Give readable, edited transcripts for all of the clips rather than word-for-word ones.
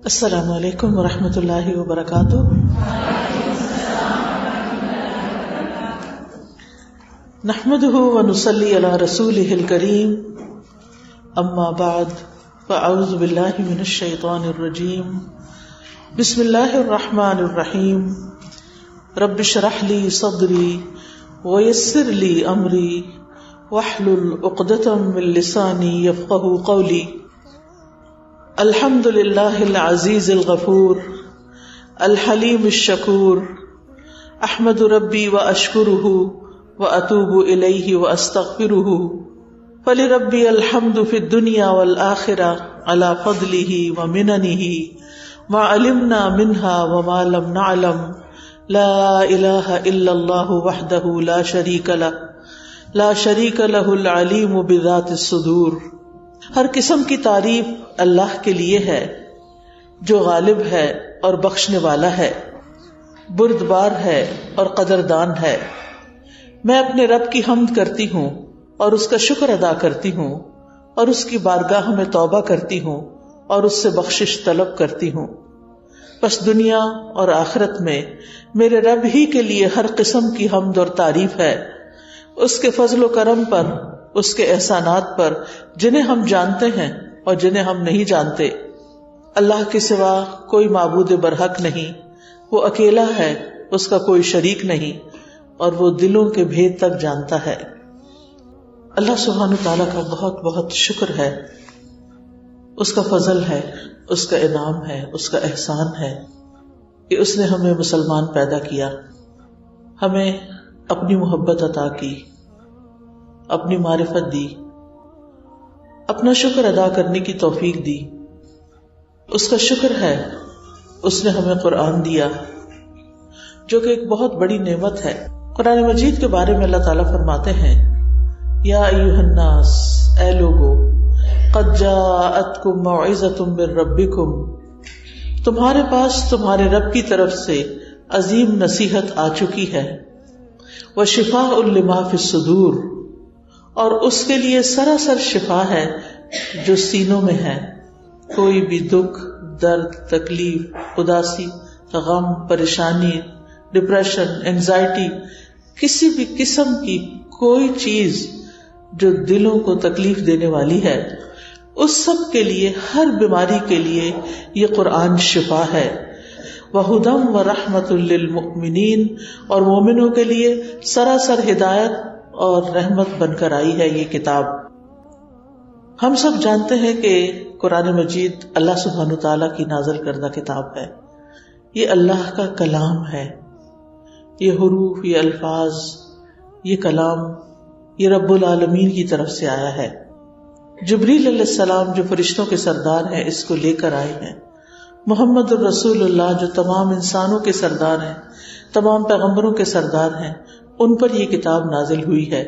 السلام علیکم ورحمۃ اللہ وبرکاتہ۔ نحمده ونصلی علی رسولہ الکریم، اما بعد فاعوذ باللہ من الشیطان الرجیم، بسم اللہ الرحمن الرحیم، رب اشرح لی صدری ویسر لی امری واحلل عقدۃ من لسانی یفقہوا قولی۔ الحمد للہ العزیز الغفور الحلیم الشکور، احمد ربی واشکرہ واتوب الیہ واستغفرہ، فلربی الحمد فی الدنیا والآخرہ علی فضلہ ومننہ ما علمنا منہا وما لم نعلم، لا الہ الا اللہ وحدہ لا شریک لہ العلیم بذات الصدور۔ ہر قسم کی تعریف اللہ کے لیے ہے جو غالب ہے اور بخشنے والا ہے، بردبار ہے اور قدردان ہے۔ میں اپنے رب کی حمد کرتی ہوں اور اس کا شکر ادا کرتی ہوں اور اس کی بارگاہ میں توبہ کرتی ہوں اور اس سے بخشش طلب کرتی ہوں۔ بس دنیا اور آخرت میں میرے رب ہی کے لیے ہر قسم کی حمد اور تعریف ہے، اس کے فضل و کرم پر، اس کے احسانات پر جنہیں ہم جانتے ہیں اور جنہیں ہم نہیں جانتے۔ اللہ کے سوا کوئی معبود برحق نہیں، وہ اکیلا ہے، اس کا کوئی شریک نہیں، اور وہ دلوں کے بھید تک جانتا ہے۔ اللہ سبحانہ تعالیٰ کا بہت بہت شکر ہے، اس کا فضل ہے، اس کا انعام ہے، اس کا احسان ہے کہ اس نے ہمیں مسلمان پیدا کیا، ہمیں اپنی محبت عطا کی، اپنی معرفت دی، اپنا شکر ادا کرنے کی توفیق دی۔ اس کا شکر ہے اس نے ہمیں قرآن دیا جو کہ ایک بہت بڑی نعمت ہے۔ قرآن مجید کے بارے میں اللہ تعالیٰ فرماتے ہیں، یا ایھا الناس، اے لوگو، قد جاءتکم موعظۃ من ربکم، تمہارے پاس تمہارے رب کی طرف سے عظیم نصیحت آ چکی ہے، وشفاء لما فی الصدور، اور اس کے لیے سراسر شفا ہے جو سینوں میں ہے۔ کوئی بھی دکھ، درد، تکلیف، اداسی، غم، پریشانی، ڈپریشن، اینگزائٹی، کسی بھی قسم کی کوئی چیز جو دلوں کو تکلیف دینے والی ہے، اس سب کے لیے، ہر بیماری کے لیے یہ قرآن شفا ہے۔ وَہُدًى وَرَحْمَةٌ لِّلْمُؤْمِنِينَ، اور مومنوں کے لیے سراسر ہدایت اور رحمت بن کر آئی ہے یہ کتاب۔ ہم سب جانتے ہیں کہ قرآن مجید اللہ سبحانہ تعالیٰ کی نازل کردہ کتاب ہے، یہ اللہ کا کلام ہے، یہ حروف، یہ الفاظ، یہ کلام، یہ رب العالمین کی طرف سے آیا ہے۔ جبریل علیہ السلام جو فرشتوں کے سردار ہیں اس کو لے کر آئے ہیں۔ محمد الرسول اللہ جو تمام انسانوں کے سردار ہیں، تمام پیغمبروں کے سردار ہیں، ان پر یہ کتاب نازل ہوئی ہے،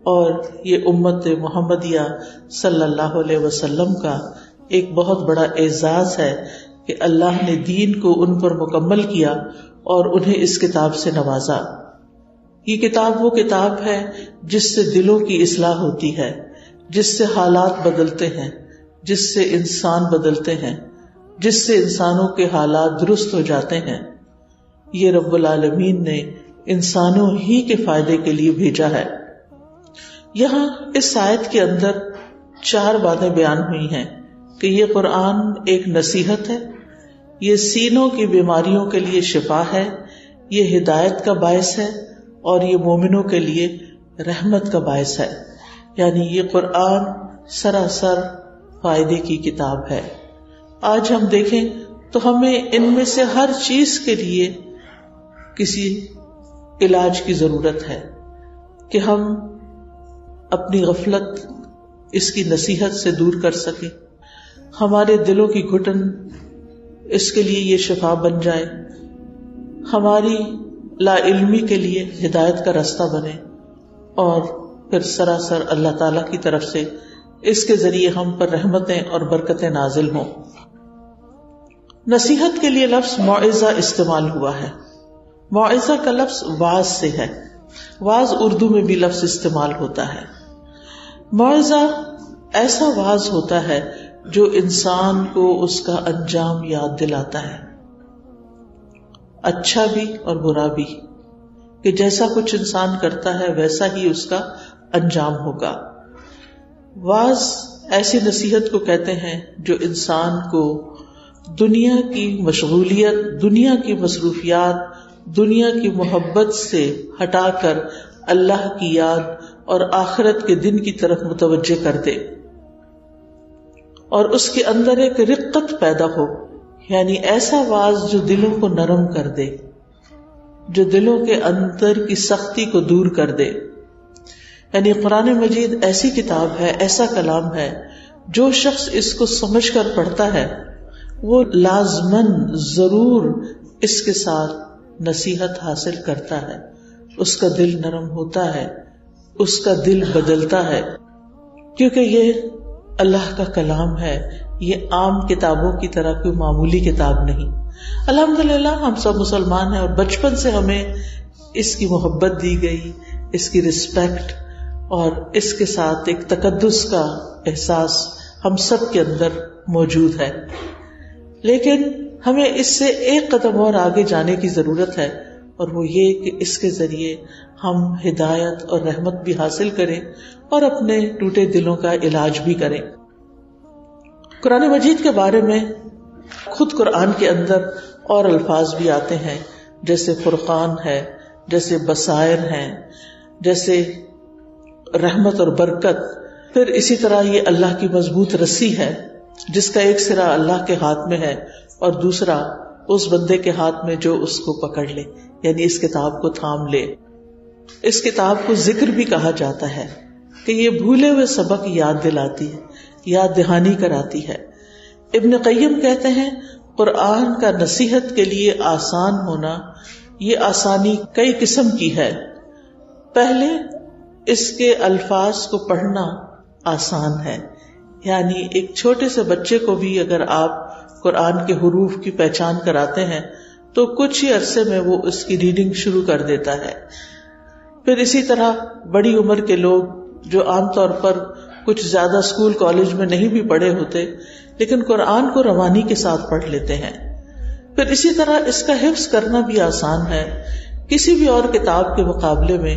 اور یہ امت محمدیہ صلی اللہ علیہ وسلم کا ایک بہت بڑا اعزاز ہے کہ اللہ نے دین کو ان پر مکمل کیا اور انہیں اس کتاب سے نوازا۔ یہ کتاب وہ کتاب ہے جس سے دلوں کی اصلاح ہوتی ہے، جس سے حالات بدلتے ہیں، جس سے انسان بدلتے ہیں، جس سے انسانوں کے حالات درست ہو جاتے ہیں۔ یہ رب العالمین نے انسانوں ہی کے فائدے کے لیے بھیجا ہے۔ یہاں اس آیت کے اندر 4 باتیں بیان ہوئی ہیں کہ یہ قرآن ایک نصیحت ہے، یہ سینوں کی بیماریوں کے لیے شفا ہے، یہ ہدایت کا باعث ہے، اور یہ مومنوں کے لیے رحمت کا باعث ہے۔ یعنی یہ قرآن سراسر فائدے کی کتاب ہے۔ آج ہم دیکھیں تو ہمیں ان میں سے ہر چیز کے لیے کسی علاج کی ضرورت ہے کہ ہم اپنی غفلت اس کی نصیحت سے دور کر سکیں، ہمارے دلوں کی گھٹن اس کے لیے یہ شفا بن جائے، ہماری لا علمی کے لیے ہدایت کا راستہ بنے، اور پھر سراسر اللہ تعالی کی طرف سے اس کے ذریعے ہم پر رحمتیں اور برکتیں نازل ہوں۔ نصیحت کے لیے لفظ موعظہ استعمال ہوا ہے۔ موعظہ کا لفظ واعظ سے ہے، واعظ اردو میں بھی لفظ استعمال ہوتا ہے۔ موعظہ ایسا واعظ ہوتا ہے جو انسان کو اس کا انجام یاد دلاتا ہے، اچھا بھی اور برا بھی، کہ جیسا کچھ انسان کرتا ہے ویسا ہی اس کا انجام ہوگا۔ واعظ ایسی نصیحت کو کہتے ہیں جو انسان کو دنیا کی مشغولیت، دنیا کی مصروفیات، دنیا کی محبت سے ہٹا کر اللہ کی یاد اور آخرت کے دن کی طرف متوجہ کر دے، اور اس کے اندر ایک رقت پیدا ہو، یعنی ایسا واعظ جو دلوں کو نرم کر دے، جو دلوں کے اندر کی سختی کو دور کر دے۔ یعنی قرآن مجید ایسی کتاب ہے، ایسا کلام ہے، جو شخص اس کو سمجھ کر پڑھتا ہے وہ لازماً ضرور اس کے ساتھ نصیحت حاصل کرتا ہے، اس کا دل نرم ہوتا ہے، اس کا دل بدلتا ہے، کیونکہ یہ اللہ کا کلام ہے، یہ عام کتابوں کی طرح کوئی معمولی کتاب نہیں۔ الحمدللہ ہم سب مسلمان ہیں اور بچپن سے ہمیں اس کی محبت دی گئی، اس کی رسپیکٹ اور اس کے ساتھ ایک تقدس کا احساس ہم سب کے اندر موجود ہے، لیکن ہمیں اس سے ایک قدم اور آگے جانے کی ضرورت ہے، اور وہ یہ کہ اس کے ذریعے ہم ہدایت اور رحمت بھی حاصل کریں اور اپنے ٹوٹے دلوں کا علاج بھی کریں۔ قرآن مجید کے بارے میں خود قرآن کے اندر اور الفاظ بھی آتے ہیں، جیسے فرقان ہے، جیسے بصائر ہیں، جیسے رحمت اور برکت، پھر اسی طرح یہ اللہ کی مضبوط رسی ہے جس کا ایک سرا اللہ کے ہاتھ میں ہے اور دوسرا اس بندے کے ہاتھ میں جو اس کو پکڑ لے، یعنی اس کتاب کو تھام لے۔ اس کتاب کو ذکر بھی کہا جاتا ہے کہ یہ بھولے ہوئے سبق یاد دلاتی ہے، یاد دہانی کراتی ہے۔ ابن قیم کہتے ہیں قرآن کا نصیحت کے لیے آسان ہونا، یہ آسانی کئی قسم کی ہے۔ پہلے اس کے الفاظ کو پڑھنا آسان ہے، یعنی ایک چھوٹے سے بچے کو بھی اگر آپ قرآن کے حروف کی پہچان کراتے ہیں تو کچھ ہی عرصے میں وہ اس کی ریڈنگ شروع کر دیتا ہے۔ پھر اسی طرح بڑی عمر کے لوگ جو عام طور پر کچھ زیادہ اسکول کالج میں نہیں بھی پڑھے ہوتے لیکن قرآن کو روانی کے ساتھ پڑھ لیتے ہیں۔ پھر اسی طرح اس کا حفظ کرنا بھی آسان ہے، کسی بھی اور کتاب کے مقابلے میں،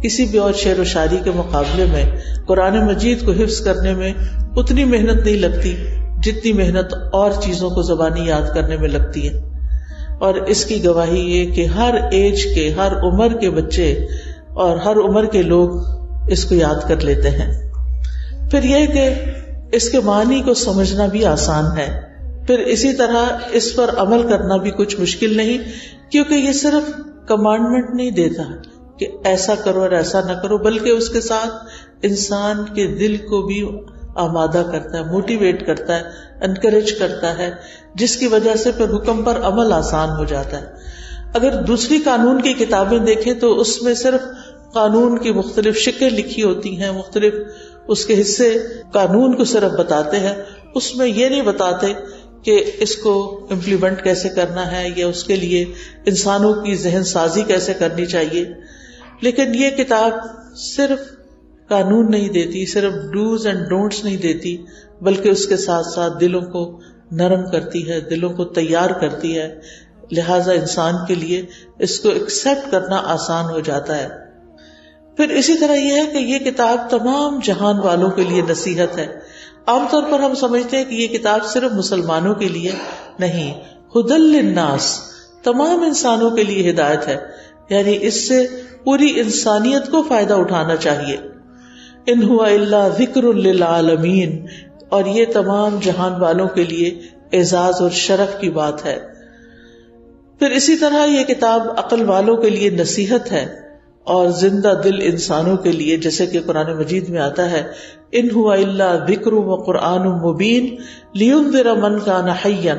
کسی بھی اور شعر و شاعری کے مقابلے میں قرآن مجید کو حفظ کرنے میں اتنی محنت نہیں لگتی جتنی محنت اور چیزوں کو زبانی یاد کرنے میں لگتی ہے۔ اور اس کی گواہی یہ کہ ہر ایج کے، ہر عمر کے بچے اور ہر عمر کے لوگ اس کو یاد کر لیتے ہیں۔ پھر یہ کہ اس کے معنی کو سمجھنا بھی آسان ہے، پھر اسی طرح اس پر عمل کرنا بھی کچھ مشکل نہیں، کیونکہ یہ صرف کمانڈمنٹ نہیں دیتا کہ ایسا کرو اور ایسا نہ کرو، بلکہ اس کے ساتھ انسان کے دل کو بھی آمادہ کرتا ہے، موٹیویٹ کرتا ہے، انکریج کرتا ہے، جس کی وجہ سے پھر حکم پر عمل آسان ہو جاتا ہے۔ اگر دوسری قانون کی کتابیں دیکھیں تو اس میں صرف قانون کی مختلف شکلیں لکھی ہوتی ہیں، مختلف اس کے حصے قانون کو صرف بتاتے ہیں، اس میں یہ نہیں بتاتے کہ اس کو امپلیمنٹ کیسے کرنا ہے یا اس کے لیے انسانوں کی ذہن سازی کیسے کرنی چاہیے۔ لیکن یہ کتاب صرف قانون نہیں دیتی، صرف ڈوز اینڈ ڈونٹس نہیں دیتی، بلکہ اس کے ساتھ ساتھ دلوں کو نرم کرتی ہے، دلوں کو تیار کرتی ہے، لہذا انسان کے لیے اس کو ایکسپٹ کرنا آسان ہو جاتا ہے۔ پھر اسی طرح یہ ہے کہ یہ کتاب تمام جہان والوں کے لیے نصیحت ہے۔ عام طور پر ہم سمجھتے ہیں کہ یہ کتاب صرف مسلمانوں کے لیے نہیں، ھدی للناس، تمام انسانوں کے لیے ہدایت ہے، یعنی اس سے پوری انسانیت کو فائدہ اٹھانا چاہیے۔ ان ھو الا ذکر للعالمین، اور یہ تمام جہان والوں کے لیے اعزاز اور شرف کی بات ہے۔ پھر اسی طرح یہ کتاب عقل والوں کے لیے نصیحت ہے اور زندہ دل انسانوں کے لیے، جیسے کہ قرآن مجید میں آتا ہے ان ھو الا ذکر وقرآن مبین لینذر من کان حیا،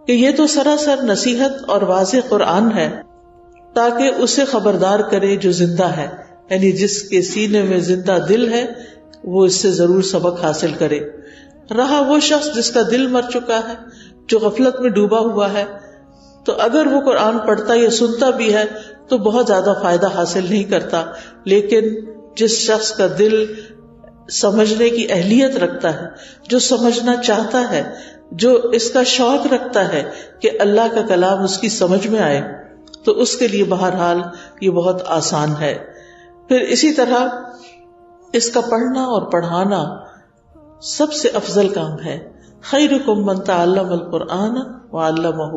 کہ یہ تو سراسر نصیحت اور واضح قرآن ہے تاکہ اسے خبردار کرے جو زندہ ہے، یعنی جس کے سینے میں زندہ دل ہے وہ اس سے ضرور سبق حاصل کرے۔ رہا وہ شخص جس کا دل مر چکا ہے، جو غفلت میں ڈوبا ہوا ہے، تو اگر وہ قرآن پڑھتا یا سنتا بھی ہے تو بہت زیادہ فائدہ حاصل نہیں کرتا، لیکن جس شخص کا دل سمجھنے کی اہلیت رکھتا ہے، جو سمجھنا چاہتا ہے، جو اس کا شوق رکھتا ہے کہ اللہ کا کلام اس کی سمجھ میں آئے، تو اس کے لیے بہرحال یہ بہت آسان ہے. پھر اسی طرح اس کا پڑھنا اور پڑھانا سب سے افضل کام ہے. خیرکم من تعلم القرآن وعلمہ،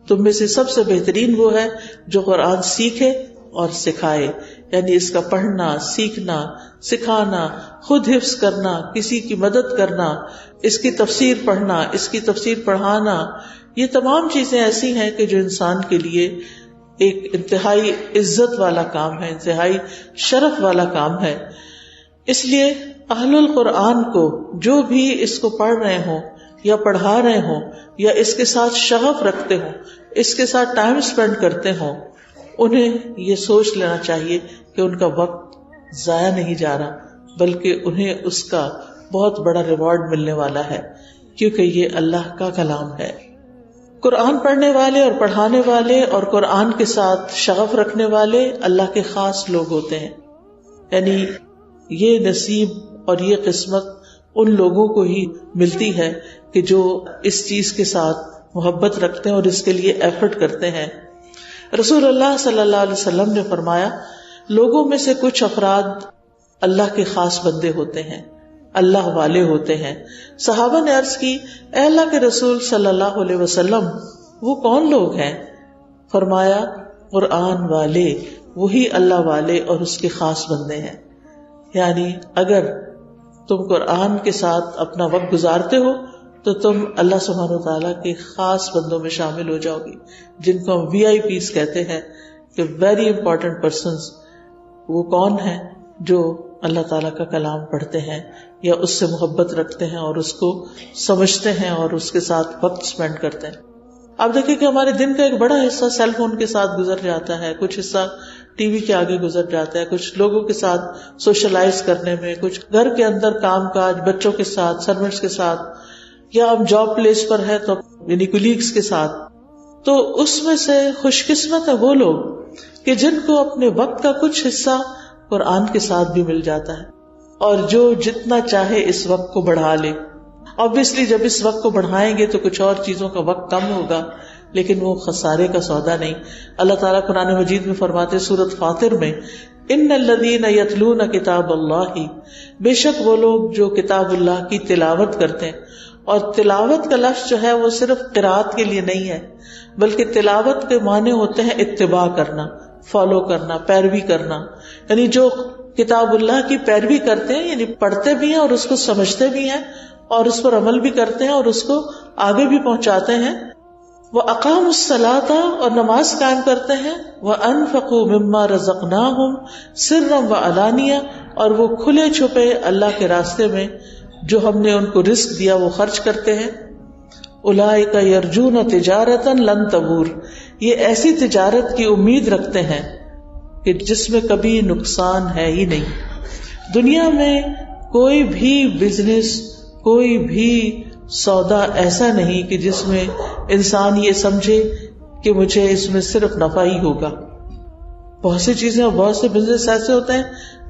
تم میں سے سب سے بہترین وہ ہے جو قرآن سیکھے اور سکھائے. یعنی اس کا پڑھنا، سیکھنا، سکھانا، خود حفظ کرنا، کسی کی مدد کرنا، اس کی تفسیر پڑھنا، اس کی تفسیر پڑھانا، یہ تمام چیزیں ایسی ہیں کہ جو انسان کے لیے ایک انتہائی عزت والا کام ہے، انتہائی شرف والا کام ہے. اس لیے اہل القرآن کو جو بھی اس کو پڑھ رہے ہوں یا پڑھا رہے ہوں یا اس کے ساتھ شغف رکھتے ہوں، اس کے ساتھ ٹائم سپینڈ کرتے ہوں، انہیں یہ سوچ لینا چاہیے کہ ان کا وقت ضائع نہیں جا رہا، بلکہ انہیں اس کا بہت بڑا ریوارڈ ملنے والا ہے، کیونکہ یہ اللہ کا کلام ہے. قرآن پڑھنے والے اور پڑھانے والے اور قرآن کے ساتھ شغف رکھنے والے اللہ کے خاص لوگ ہوتے ہیں. یعنی یہ نصیب اور یہ قسمت ان لوگوں کو ہی ملتی ہے کہ جو اس چیز کے ساتھ محبت رکھتے ہیں اور اس کے لیے ایفرٹ کرتے ہیں. رسول اللہ صلی اللہ علیہ وسلم نے فرمایا، لوگوں میں سے کچھ افراد اللہ کے خاص بندے ہوتے ہیں، اللہ والے ہوتے ہیں. صحابہ نے عرض کی، اے اللہ کے رسول صلی اللہ علیہ وسلم، وہ کون لوگ ہیں؟ فرمایا، قرآن والے، وہی اللہ والے اور اس کے خاص بندے ہیں. یعنی اگر تم قرآن کے ساتھ اپنا وقت گزارتے ہو تو تم اللہ سبحانہ وتعالیٰ کے خاص بندوں میں شامل ہو جاؤ گی، جن کو ہم VIPs کہتے ہیں کہ ویری امپورٹنٹ پرسنز. وہ کون ہیں؟ جو اللہ تعالیٰ کا کلام پڑھتے ہیں یا اس سے محبت رکھتے ہیں اور اس کو سمجھتے ہیں اور اس کے ساتھ وقت اسپینڈ کرتے ہیں. آپ دیکھیں کہ ہمارے دن کا ایک بڑا حصہ سیل فون کے ساتھ گزر جاتا ہے، کچھ حصہ ٹی وی کے آگے گزر جاتا ہے، کچھ لوگوں کے ساتھ سوشلائز کرنے میں، کچھ گھر کے اندر کام کاج، بچوں کے ساتھ، سرونٹس کے ساتھ، یا ہم جاب پلیس پر ہے تو یعنی کولیگز کے ساتھ. تو اس میں سے خوش قسمت ہے وہ لوگ کہ جن کو اپنے وقت کا کچھ حصہ قرآن کے ساتھ بھی مل جاتا ہے، اور جو جتنا چاہے اس وقت کو بڑھا لے. obviously جب اس وقت کو بڑھائیں گے تو کچھ اور چیزوں کا وقت کم ہوگا، لیکن وہ خسارے کا سودا نہیں. اللہ تعالیٰ قرآن مجید میں فرماتے سورۃ فاطر میں، ان الذین یتلون کتاب اللہ، بے شک وہ لوگ جو کتاب اللہ کی تلاوت کرتے ہیں. اور تلاوت کا لفظ جو ہے وہ صرف قرات کے لیے نہیں ہے، بلکہ تلاوت کے معنی ہوتے ہیں اتباع کرنا، فالو کرنا، پیروی کرنا. یعنی جو کتاب اللہ کی پیروی کرتے ہیں، یعنی پڑھتے بھی ہیں اور اس کو سمجھتے بھی ہیں اور اس پر عمل بھی کرتے ہیں اور اس کو آگے بھی پہنچاتے ہیں. وَأَقَامُوا الصَّلَاةَ، اور نماز قائم کرتے ہیں. وَأَنفَقُوا مِمَّا رَزَقْنَاهُمْ سِرًّا وَعَلَانِيَةً، اور وہ کھلے چھپے اللہ کے راستے میں جو ہم نے ان کو رزق دیا وہ خرچ کرتے ہیں. اولئک یرجون تجارتا لن تبور، یہ ایسی تجارت کی امید رکھتے ہیں کہ جس میں کبھی نقصان ہے ہی نہیں. دنیا میں کوئی بھی بزنس، کوئی بھی سودا ایسا نہیں کہ جس میں انسان یہ سمجھے کہ مجھے اس میں صرف نفع ہی ہوگا. بہت سی چیزیں اور بہت سے بزنس ایسے ہوتے ہیں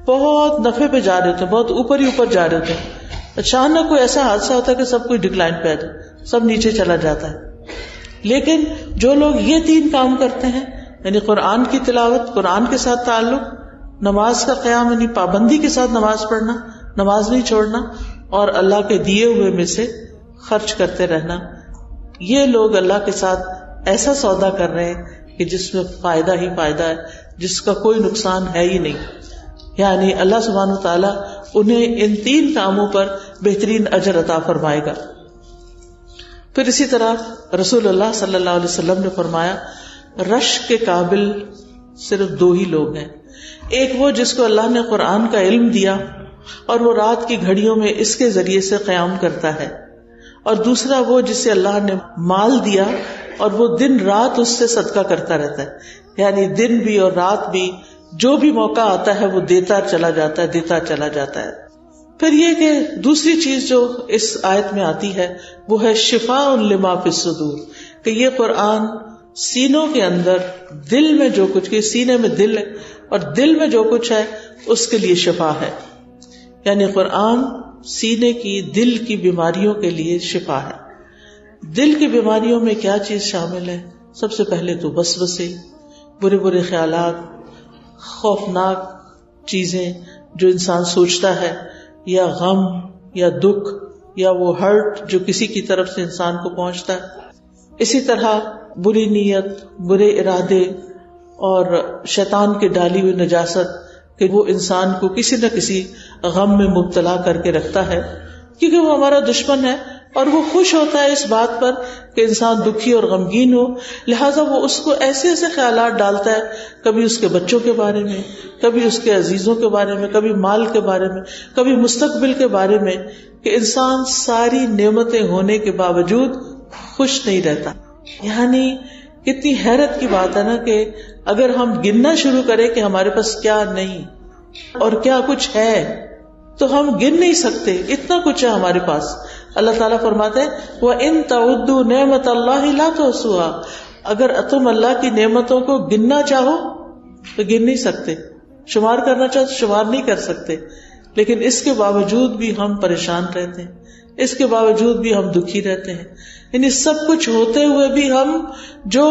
بہت نفع پہ جا رہے ہوتے ہیں، بہت اوپر ہی اوپر جا رہے ہوتے ہیں. اچانک کوئی ایسا حادثہ ہوتا ہے کہ سب کچھ ڈکلائن پہ آ جائے، سب نیچے چلا جاتا ہے. لیکن جو لوگ یہ تین کام کرتے ہیں، یعنی قرآن کی تلاوت، قرآن کے ساتھ تعلق، نماز کا قیام یعنی پابندی کے ساتھ نماز پڑھنا، نماز نہیں چھوڑنا، اور اللہ کے دیے ہوئے میں سے خرچ کرتے رہنا، یہ لوگ اللہ کے ساتھ ایسا سودا کر رہے ہیں کہ جس میں فائدہ ہی فائدہ ہے، جس کا کوئی نقصان ہے ہی نہیں. یعنی اللہ سبحانہ وتعالیٰ انہیں ان تین کاموں پر بہترین اجر عطا فرمائے گا. پھر اسی طرح رسول اللہ صلی اللہ علیہ وسلم نے فرمایا، رشک کے قابل صرف دو ہی لوگ ہیں. ایک وہ جس کو اللہ نے قرآن کا علم دیا اور وہ رات کی گھڑیوں میں اس کے ذریعے سے قیام کرتا ہے، اور دوسرا وہ جسے اللہ نے مال دیا اور وہ دن رات اس سے صدقہ کرتا رہتا ہے. یعنی دن بھی اور رات بھی جو بھی موقع آتا ہے وہ دیتا چلا جاتا ہے، دیتا چلا جاتا ہے. پھر یہ کہ دوسری چیز جو اس آیت میں آتی ہے وہ ہے شفاء لما فی الصدور، کہ یہ قرآن سینوں کے اندر، دل میں جو کچھ، کہ سینے میں دل ہے اور دل میں جو کچھ ہے اس کے لیے شفا ہے. یعنی قرآن سینے کی دل کی بیماریوں کے لیے شفا ہے. دل کی بیماریوں میں کیا چیز شامل ہے؟ سب سے پہلے تو وسوسے، برے برے خیالات، خوفناک چیزیں جو انسان سوچتا ہے، یا غم یا دکھ یا وہ ہرٹ جو کسی کی طرف سے انسان کو پہنچتا ہے. اسی طرح بری نیت، برے ارادے اور شیطان کی ڈالی ہوئی نجاست کہ وہ انسان کو کسی نہ کسی غم میں مبتلا کر کے رکھتا ہے، کیونکہ وہ ہمارا دشمن ہے اور وہ خوش ہوتا ہے اس بات پر کہ انسان دکھی اور غمگین ہو، لہٰذا وہ اس کو ایسے ایسے خیالات ڈالتا ہے، کبھی اس کے بچوں کے بارے میں، کبھی اس کے عزیزوں کے بارے میں، کبھی مال کے بارے میں، کبھی مستقبل کے بارے میں، کہ انسان ساری نعمتیں ہونے کے باوجود خوش نہیں رہتا. یعنی کتنی حیرت کی بات ہے نا کہ اگر ہم گننا شروع کریں کہ ہمارے پاس کیا نہیں اور کیا کچھ ہے تو ہم گن نہیں سکتے، اتنا کچھ ہے ہمارے پاس. اللہ تعالیٰ فرماتے ہیں وَإِن تَعُدُّوا نِعْمَتَ اللَّهِ لَا تُحْصُوهَا، اگر تم اللہ کی نعمتوں کو گننا چاہو تو گن نہیں سکتے، شمار کرنا چاہو تو شمار نہیں کر سکتے. لیکن اس کے باوجود بھی ہم پریشان رہتے ہیں، اس کے باوجود بھی ہم دکھی رہتے ہیں. یعنی سب کچھ ہوتے ہوئے بھی ہم جو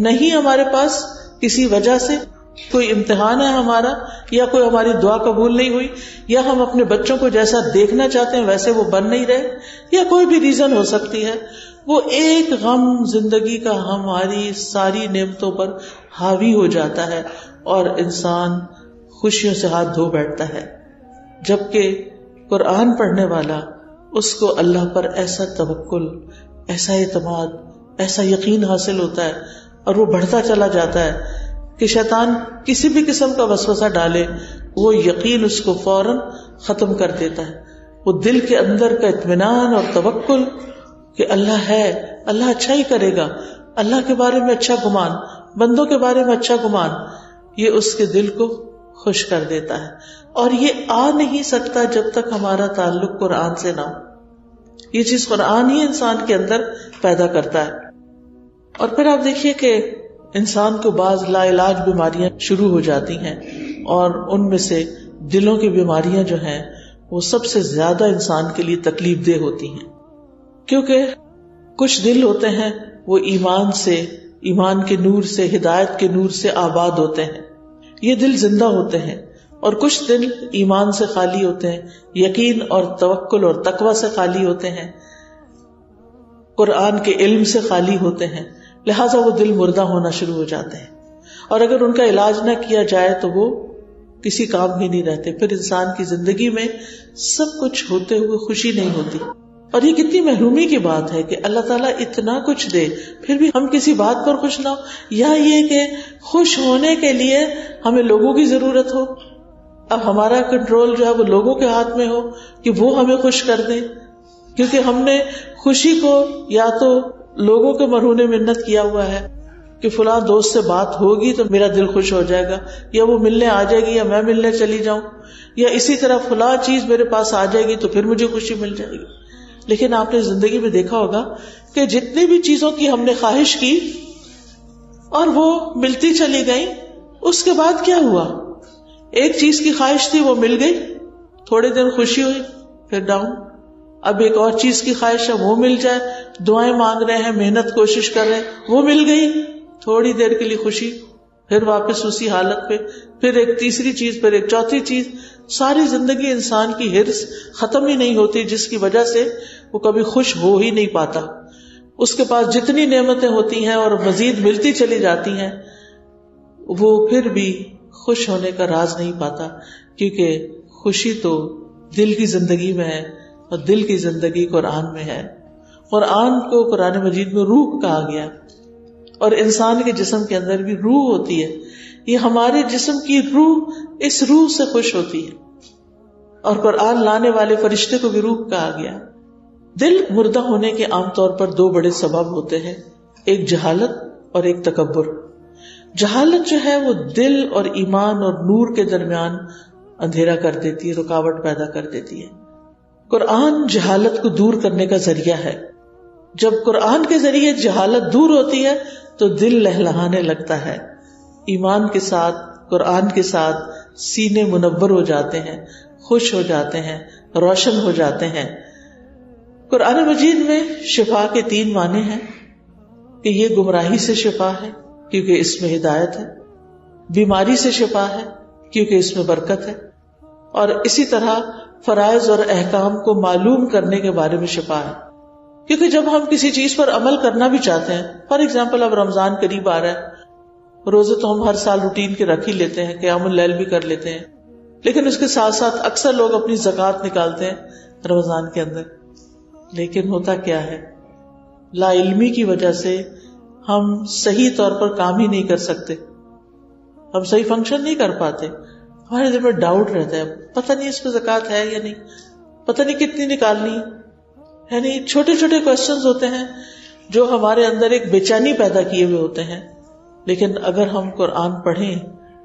نہیں ہمارے پاس کسی وجہ سے، کوئی امتحان ہے ہمارا، یا کوئی ہماری دعا قبول نہیں ہوئی، یا ہم اپنے بچوں کو جیسا دیکھنا چاہتے ہیں ویسے وہ بن نہیں رہے، یا کوئی بھی ریزن ہو سکتی ہے، وہ ایک غم زندگی کا ہماری ساری نعمتوں پر حاوی ہو جاتا ہے اور انسان خوشیوں سے ہاتھ دھو بیٹھتا ہے. جبکہ قرآن پڑھنے والا اس کو اللہ پر ایسا توکل، ایسا اعتماد، ایسا یقین حاصل ہوتا ہے اور وہ بڑھتا چلا جاتا ہے کہ شیطان کسی بھی قسم کا وسوسہ ڈالے وہ یقین اس کو فوراً ختم کر دیتا ہے. وہ دل کے اندر کا اطمینان اور توکل کہ اللہ ہے، اللہ اچھا ہی کرے گا، اللہ کے بارے میں اچھا گمان، بندوں کے بارے میں اچھا گمان، یہ اس کے دل کو خوش کر دیتا ہے. اور یہ آ نہیں سکتا جب تک ہمارا تعلق قرآن سے نہ ہو. یہ چیز قرآن ہی انسان کے اندر پیدا کرتا ہے. اور پھر آپ دیکھیے کہ انسان کو بعض لا علاج بیماریاں شروع ہو جاتی ہیں، اور ان میں سے دلوں کی بیماریاں جو ہیں وہ سب سے زیادہ انسان کے لیے تکلیف دہ ہوتی ہیں. کیونکہ کچھ دل ہوتے ہیں وہ ایمان سے، ایمان کے نور سے، ہدایت کے نور سے آباد ہوتے ہیں، یہ دل زندہ ہوتے ہیں. اور کچھ دل ایمان سے خالی ہوتے ہیں، یقین اور توکل اور تقوی سے خالی ہوتے ہیں، قرآن کے علم سے خالی ہوتے ہیں، لہٰذا وہ دل مردہ ہونا شروع ہو جاتے ہیں. اور اگر ان کا علاج نہ کیا جائے تو وہ کسی کام ہی نہیں رہتے. پھر انسان کی زندگی میں سب کچھ ہوتے ہوئے خوشی نہیں ہوتی. اور یہ کتنی محرومی کی بات ہے کہ اللہ تعالیٰ اتنا کچھ دے پھر بھی ہم کسی بات پر خوش نہ ہو، یا یہ کہ خوش ہونے کے لیے ہمیں لوگوں کی ضرورت ہو. اب ہمارا کنٹرول جو ہے وہ لوگوں کے ہاتھ میں ہو کہ وہ ہمیں خوش کر دیں، کیونکہ ہم نے خوشی کو یا تو لوگوں کے مرہون منت کیا ہوا ہے کہ فلاں دوست سے بات ہوگی تو میرا دل خوش ہو جائے گا، یا وہ ملنے آ جائے گی، یا میں ملنے چلی جاؤں، یا اسی طرح فلاں چیز میرے پاس آ جائے گی تو پھر مجھے خوشی مل جائے گی. لیکن آپ نے زندگی میں دیکھا ہوگا کہ جتنی بھی چیزوں کی ہم نے خواہش کی اور وہ ملتی چلی گئی، اس کے بعد کیا ہوا؟ ایک چیز کی خواہش تھی وہ مل گئی، تھوڑے دن خوشی ہوئی، پھر ڈاؤن. اب ایک اور چیز کی خواہش ہے وہ مل جائے، دعائیں مانگ رہے ہیں، محنت کوشش کر رہے ہیں، وہ مل گئی، تھوڑی دیر کے لیے خوشی، پھر واپس اسی حالت پہ، پھر ایک تیسری چیز، پھر ایک چوتھی چیز. ساری زندگی انسان کی ہرس ختم ہی نہیں ہوتی، جس کی وجہ سے وہ کبھی خوش ہو ہی نہیں پاتا. اس کے پاس جتنی نعمتیں ہوتی ہیں اور مزید ملتی چلی جاتی ہیں، وہ پھر بھی خوش ہونے کا راز نہیں پاتا، کیونکہ خوشی تو دل کی زندگی میں ہے، اور دل کی زندگی قرآن میں ہے. قرآن کو قرآن مجید میں روح کہا گیا، اور انسان کے جسم کے اندر بھی روح ہوتی ہے. یہ ہمارے جسم کی روح اس روح سے خوش ہوتی ہے، اور قرآن لانے والے فرشتے کو بھی روح کہا گیا. دل مردہ ہونے کے عام طور پر دو بڑے سبب ہوتے ہیں، ایک جہالت اور ایک تکبر. جہالت جو ہے وہ دل اور ایمان اور نور کے درمیان اندھیرا کر دیتی ہے، رکاوٹ پیدا کر دیتی ہے. قرآن جہالت کو دور کرنے کا ذریعہ ہے. جب قرآن کے ذریعے جہالت دور ہوتی ہے تو دل لہلہانے لگتا ہے، ایمان کے ساتھ، قرآن کے ساتھ سینے منور ہو جاتے ہیں، خوش ہو جاتے ہیں، روشن ہو جاتے ہیں۔ قرآن مجید میں شفا کے 3 معنی ہیں کہ یہ گمراہی سے شفا ہے کیونکہ اس میں ہدایت ہے، بیماری سے شفا ہے کیونکہ اس میں برکت ہے، اور اسی طرح فرائض اور احکام کو معلوم کرنے کے بارے میں شفا ہے، کیونکہ جب ہم کسی چیز پر عمل کرنا بھی چاہتے ہیں، فار ایگزامپل اب رمضان قریب آ رہا ہے، روزے تو ہم ہر سال روٹین کے رکھ ہی لیتے ہیں، قیام اللیل بھی کر لیتے ہیں، لیکن اس کے ساتھ ساتھ اکثر لوگ اپنی زکوٰۃ نکالتے ہیں رمضان کے اندر، لیکن ہوتا کیا ہے، لا علمی کی وجہ سے ہم صحیح طور پر کام ہی نہیں کر سکتے، ہم صحیح فنکشن نہیں کر پاتے، ہمارے دل میں ڈاؤٹ رہتا ہے، پتہ نہیں اس پہ زکوٰۃ ہے یا نہیں، پتہ نہیں کتنی نکالنی، یعنی چھوٹے چھوٹے کوسچنز ہوتے ہیں جو ہمارے اندر ایک بے چینی پیدا کیے ہوئے ہوتے ہیں۔ لیکن اگر ہم قرآن پڑھیں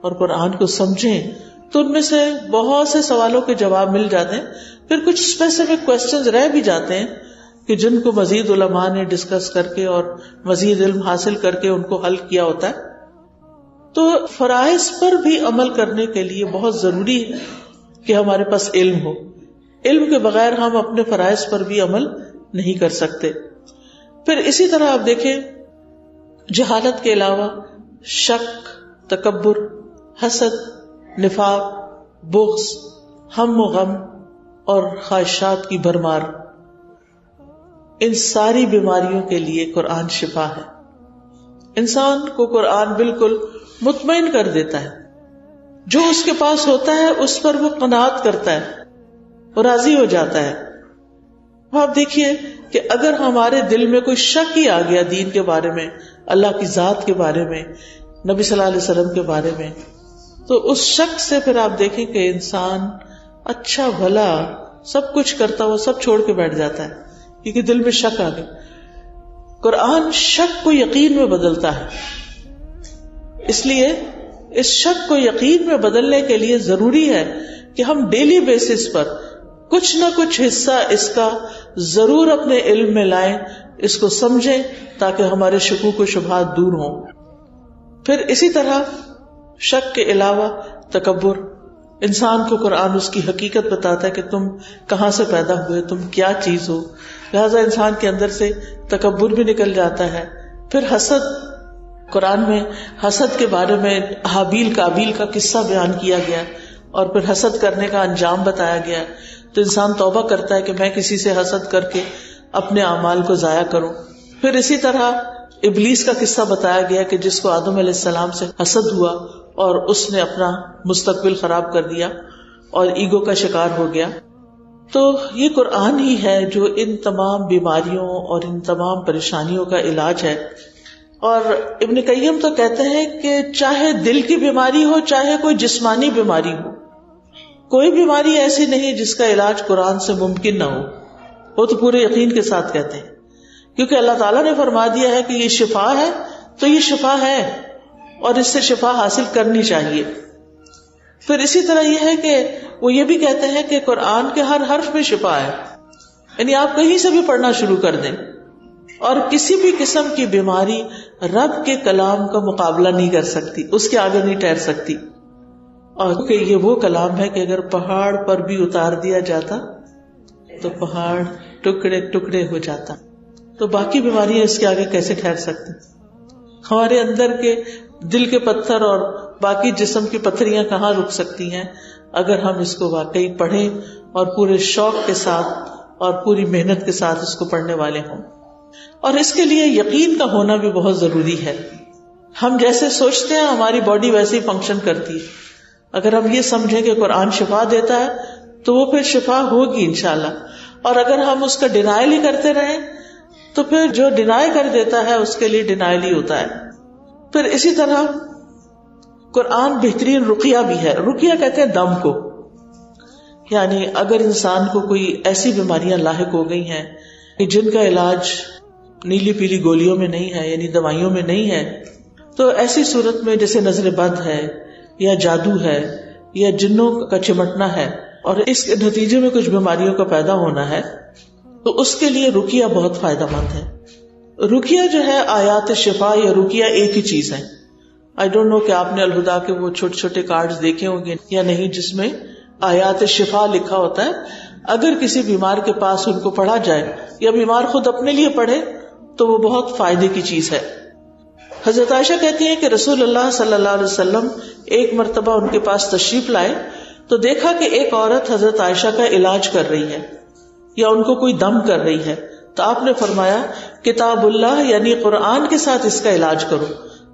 اور قرآن کو سمجھیں تو ان میں سے بہت سے سوالوں کے جواب مل جاتے ہیں، پھر کچھ اسپیسیفک کوسچنز رہ بھی جاتے ہیں کہ جن کو مزید علماء نے ڈسکس کر کے اور مزید علم حاصل کر کے ان کو حل کیا ہوتا ہے۔ تو فرائض پر بھی عمل کرنے کے لیے بہت ضروری ہے کہ ہمارے پاس علم ہو، علم کے بغیر ہم اپنے فرائض پر بھی عمل نہیں کر سکتے۔ پھر اسی طرح آپ دیکھیں جہالت کے علاوہ شک، تکبر، حسد، نفاق، بغض، ہم و غم اور خواہشات کی بھرمار، ان ساری بیماریوں کے لیے قرآن شفا ہے۔ انسان کو قرآن بالکل مطمئن کر دیتا ہے، جو اس کے پاس ہوتا ہے اس پر وہ قناعت کرتا ہے، وہ راضی ہو جاتا ہے۔ آپ دیکھیے کہ اگر ہمارے دل میں کوئی شک ہی آ گیا دین کے بارے میں، اللہ کی ذات کے بارے میں، نبی صلی اللہ علیہ وسلم کے بارے میں، تو اس شک سے پھر آپ دیکھیں کہ انسان اچھا بھلا سب کچھ کرتا ہوا سب چھوڑ کے بیٹھ جاتا ہے، کیونکہ دل میں شک آ گیا۔ قرآن شک کو یقین میں بدلتا ہے، اس لیے اس شک کو یقین میں بدلنے کے لیے ضروری ہے کہ ہم ڈیلی بیسس پر کچھ نہ کچھ حصہ اس کا ضرور اپنے علم میں لائیں، اس کو سمجھیں تاکہ ہمارے شکوک و شبہات دور ہوں۔ پھر اسی طرح شک کے علاوہ تکبر، انسان کو قرآن اس کی حقیقت بتاتا ہے کہ تم کہاں سے پیدا ہوئے، تم کیا چیز ہو، لہذا انسان کے اندر سے تکبر بھی نکل جاتا ہے۔ پھر حسد، قرآن میں حسد کے بارے میں حابیل قابیل کا قصہ بیان کیا گیا اور پھر حسد کرنے کا انجام بتایا گیا، تو انسان توبہ کرتا ہے کہ میں کسی سے حسد کر کے اپنے اعمال کو ضائع کروں۔ پھر اسی طرح ابلیس کا قصہ بتایا گیا کہ جس کو آدم علیہ السلام سے حسد ہوا اور اس نے اپنا مستقبل خراب کر دیا اور ایگو کا شکار ہو گیا۔ تو یہ قرآن ہی ہے جو ان تمام بیماریوں اور ان تمام پریشانیوں کا علاج ہے۔ اور ابن قیم تو کہتے ہیں کہ چاہے دل کی بیماری ہو چاہے کوئی جسمانی بیماری ہو، کوئی بیماری ایسی نہیں جس کا علاج قرآن سے ممکن نہ ہو، وہ تو پورے یقین کے ساتھ کہتے ہیں، کیونکہ اللہ تعالیٰ نے فرما دیا ہے کہ یہ شفا ہے تو یہ شفا ہے اور اس سے شفا حاصل کرنی چاہیے۔ پھر اسی طرح یہ ہے کہ وہ یہ بھی کہتے ہیں کہ قرآن کے ہر حرف میں شفا ہے، یعنی آپ کہیں سے بھی پڑھنا شروع کر دیں اور کسی بھی قسم کی بیماری رب کے کلام کا مقابلہ نہیں کر سکتی، اس کے آگے نہیں ٹھہر سکتی، اور کہ یہ وہ کلام ہے کہ اگر پہاڑ پر بھی اتار دیا جاتا تو پہاڑ ٹکڑے ٹکڑے ہو جاتا، تو باقی بیماریاں اس کے آگے کیسے ٹھہر سکتی؟ ہمارے اندر کے دل کے پتھر اور باقی جسم کی پتھریاں کہاں رک سکتی ہیں اگر ہم اس کو واقعی پڑھیں اور پورے شوق کے ساتھ اور پوری محنت کے ساتھ اس کو پڑھنے والے ہوں۔ اور اس کے لیے یقین کا ہونا بھی بہت ضروری ہے۔ ہم جیسے سوچتے ہیں ہماری باڈی ویسے ہی فنکشن کرتی ہے، اگر ہم یہ سمجھیں کہ قرآن شفا دیتا ہے تو وہ پھر شفا ہوگی انشاءاللہ، اور اگر ہم اس کا ڈینائل ہی کرتے رہیں تو پھر جو ڈینائی کر دیتا ہے اس کے لیے ڈینائل ہی ہوتا ہے۔ پھر اسی طرح قرآن بہترین رقیہ بھی ہے، رقیہ کہتے ہیں دم کو، یعنی اگر انسان کو کوئی ایسی بیماریاں لاحق ہو گئی ہیں کہ جن کا علاج نیلی پیلی گولیوں میں نہیں ہے، یعنی دوائیوں میں نہیں ہے، تو ایسی صورت میں جیسے نظر بد ہے یا جادو ہے یا جنوں کا چمٹنا ہے اور اس کے نتیجے میں کچھ بیماریوں کا پیدا ہونا ہے، تو اس کے لیے رقیہ بہت فائدہ مند ہے۔ رقیہ جو ہے آیات شفا یا رقیہ ایک ہی چیز ہے۔ آئی ڈونٹ نو کہ آپ نے الہدا کے وہ چھوٹے چھوٹے کارڈز دیکھے ہوں گے یا نہیں، جس میں آیات شفا لکھا ہوتا ہے. اگر کسی بیمار کے پاس ان کو پڑھا جائے یا بیمار خود اپنے لیے پڑھے تو وہ بہت فائدے کی چیز ہے. حضرت عائشہ کہتی ہیں کہ رسول اللہ صلی اللہ علیہ وسلم ایک مرتبہ ان کے پاس تشریف لائے تو دیکھا کہ ایک عورت حضرت عائشہ کا علاج کر رہی ہے یا ان کو کوئی دم کر رہی ہے. تو آپ نے فرمایا کتاب اللہ یعنی قرآن کے ساتھ اس کا علاج کرو.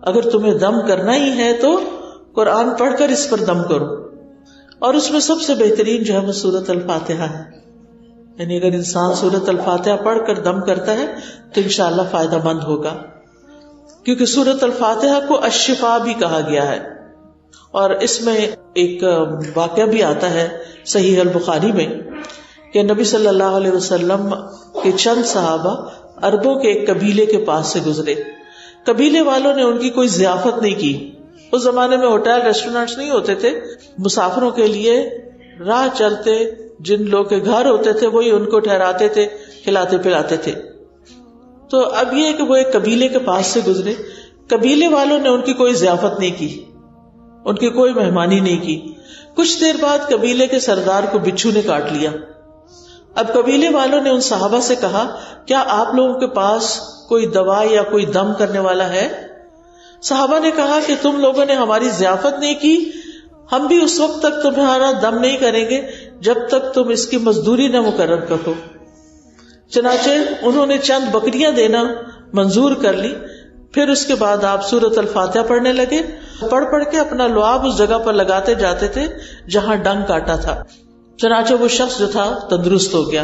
اگر تمہیں دم کرنا ہی ہے تو قرآن پڑھ کر اس پر دم کرو. اور اس میں سب سے بہترین جو ہے وہ سورۃ الفاتحہ ہے. یعنی اگر انسان سورۃ الفاتحہ پڑھ کر دم کرتا ہے تو انشاءاللہ فائدہ مند ہوگا، کیونکہ سورۃ الفاتحہ کو الشفا بھی کہا گیا ہے. اور اس میں ایک واقعہ بھی آتا ہے صحیح البخاری میں کہ نبی صلی اللہ علیہ وسلم کے چند صحابہ عربوں کے ایک قبیلے کے پاس سے گزرے. قبیلے والوں نے ان کی کوئی ضیافت نہیں کی. اس زمانے میں ہوٹل ریسٹورینٹس نہیں ہوتے تھے. مسافروں کے لیے راہ چلتے جن لوگ کے گھر ہوتے تھے وہی ان کو ٹھہراتے تھے، کھلاتے پلاتے تھے. تو اب یہ کہ وہ ایک قبیلے کے پاس سے گزرے، قبیلے والوں نے ان کی کوئی ضیافت نہیں کی، ان کی کوئی مہمانی نہیں کی. کچھ دیر بعد قبیلے کے سردار کو بچھو نے کاٹ لیا. اب قبیلے والوں نے ان صحابہ سے کہا کیا آپ لوگوں کے پاس کوئی دوا یا کوئی دم کرنے والا ہے؟ صحابہ نے کہا کہ تم لوگوں نے ہماری ضیافت نہیں کی، ہم بھی اس وقت تک تمہارا دم نہیں کریں گے جب تک تم اس کی مزدوری نہ مقرر کرو. چنانچہ انہوں نے چند بکریاں دینا منظور کر لی. پھر اس کے بعد آپ سورۃ الفاتحہ پڑھنے لگے. پڑھ پڑھ کے اپنا لعاب اس جگہ پر لگاتے جاتے تھے جہاں ڈنگ کاٹا تھا. چنانچہ وہ شخص جو تھا تندرست ہو گیا.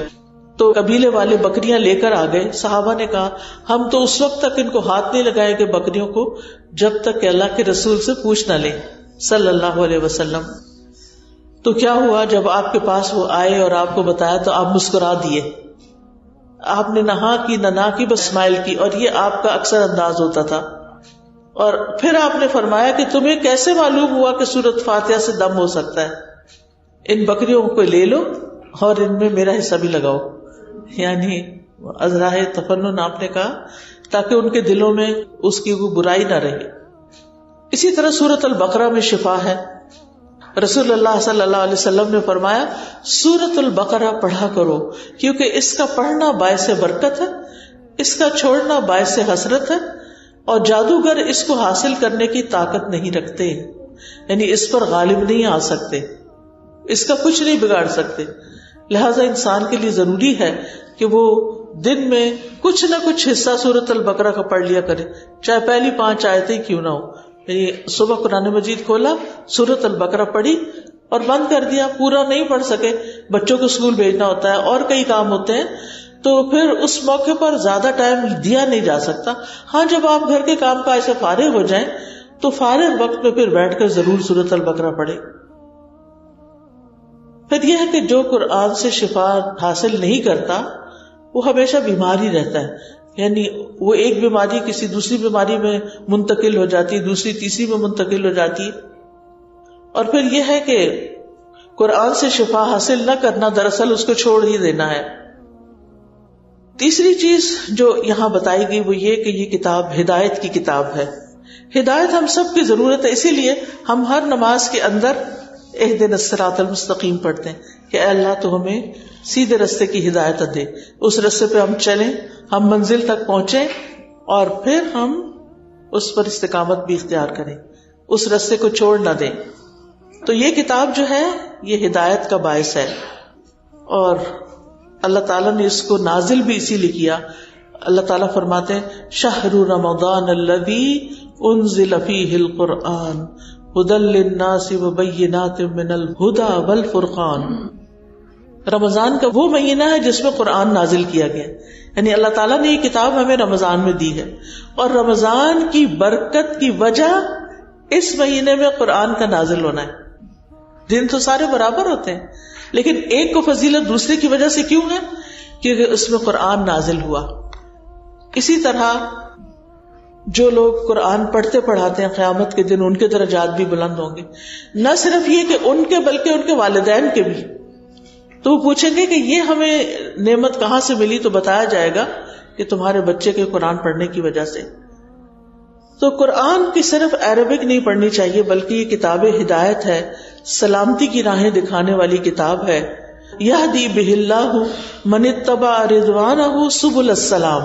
تو قبیلے والے بکریاں لے کر آ گئے. صحابہ نے کہا ہم تو اس وقت تک ان کو ہاتھ نہیں لگائیں گے بکریوں کو جب تک کہ اللہ کے رسول سے پوچھ نہ لیں صلی اللہ علیہ وسلم. تو کیا ہوا جب آپ کے پاس وہ آئے اور آپ کو بتایا تو آپ مسکرا دیے. آپ نے نہ ہاں کی نہ کی، بس اسمائل کی، اور یہ آپ کا اکثر انداز ہوتا تھا. اور پھر آپ نے فرمایا کہ تمہیں کیسے معلوم ہوا کہ سورۃ فاتحہ سے دم ہو سکتا ہے؟ ان بکریوں کو لے لو اور ان میں میرا حصہ بھی لگاؤ. یعنی ازراہ تفنن آپ نے کہا تاکہ ان کے دلوں میں اس کی کوئی برائی نہ رہے. اسی طرح سورۃ البقرہ میں شفا ہے. رسول اللہ صلی اللہ علیہ وسلم نے فرمایا سورۃ البقرہ پڑھا کرو کیونکہ اس کا پڑھنا باعث برکت ہے، اس کا چھوڑنا باعث حسرت ہے، اور جادوگر اس کو حاصل کرنے کی طاقت نہیں رکھتے. یعنی اس پر غالب نہیں آ سکتے، اس کا کچھ نہیں بگاڑ سکتے. لہذا انسان کے لیے ضروری ہے کہ وہ دن میں کچھ نہ کچھ حصہ سورۃ البقرہ کا پڑھ لیا کرے، چاہے پہلی 5 آیتیں کیوں نہ ہو. یعنی صبح قرآن مجید کھولا، سورۃ البقرہ پڑھی اور بند کر دیا. پورا نہیں پڑھ سکے، بچوں کو اسکول بھیجنا ہوتا ہے اور کئی کام ہوتے ہیں، تو پھر اس موقع پر زیادہ ٹائم دیا نہیں جا سکتا. ہاں جب آپ گھر کے کام کاج سے فارغ ہو جائیں تو فارغ وقت میں پھر بیٹھ کر ضرور سورۃ البقرہ پڑھے. پھر یہ ہے کہ جو قرآن سے شفا حاصل نہیں کرتا وہ ہمیشہ بیمار ہی رہتا ہے. یعنی وہ ایک بیماری کسی دوسری بیماری میں منتقل ہو جاتی، دوسری تیسری میں منتقل ہو جاتی. اور پھر یہ ہے کہ قرآن سے شفا حاصل نہ کرنا دراصل اس کو چھوڑ ہی دینا ہے. تیسری چیز جو یہاں بتائی گئی وہ یہ کہ یہ کتاب ہدایت کی کتاب ہے. ہدایت ہم سب کی ضرورت ہے، اسی لیے ہم ہر نماز کے اندر اہدنا الصراط المستقیم پڑھتے ہیں کہ اے اللہ تو ہمیں سیدھے راستے کی ہدایت دے، اس راستے پہ ہم چلیں، ہم منزل تک پہنچیں اور پھر ہم اس پر استقامت بھی اختیار کریں، اس راستے کو چھوڑ نہ دیں. تو یہ کتاب جو ہے یہ ہدایت کا باعث ہے، اور اللہ تعالیٰ نے اس کو نازل بھی اسی لیے کیا. اللہ تعالیٰ فرماتے ہیں شہر رمضان الذی انزل فیہ القرآن ھدی للناس وبینات من الھدی والفرقان. رمضان کا وہ مہینہ ہے جس میں قرآن نازل کیا گیا. یعنی اللہ تعالیٰ نے یہ کتاب ہمیں رمضان میں دی ہے، اور رمضان کی برکت کی وجہ اس مہینے میں قرآن کا نازل ہونا ہے. دن تو سارے برابر ہوتے ہیں لیکن ایک کو فضیلت دوسرے کی وجہ سے کیوں ہے؟ کیونکہ اس میں قرآن نازل ہوا. اسی طرح جو لوگ قرآن پڑھتے پڑھاتے ہیں قیامت کے دن ان کے درجات بھی بلند ہوں گے. نہ صرف یہ کہ ان کے بلکہ ان کے والدین کے بھی. تو وہ پوچھیں گے کہ یہ ہمیں نعمت کہاں سے ملی؟ تو بتایا جائے گا کہ تمہارے بچے کے قرآن پڑھنے کی وجہ سے. تو قرآن کی صرف عربک نہیں پڑھنی چاہیے، بلکہ یہ کتاب ہدایت ہے، سلامتی کی راہیں دکھانے والی کتاب ہے. یہدی بہ اللہ من اتبع رضوانہ سبل السلام.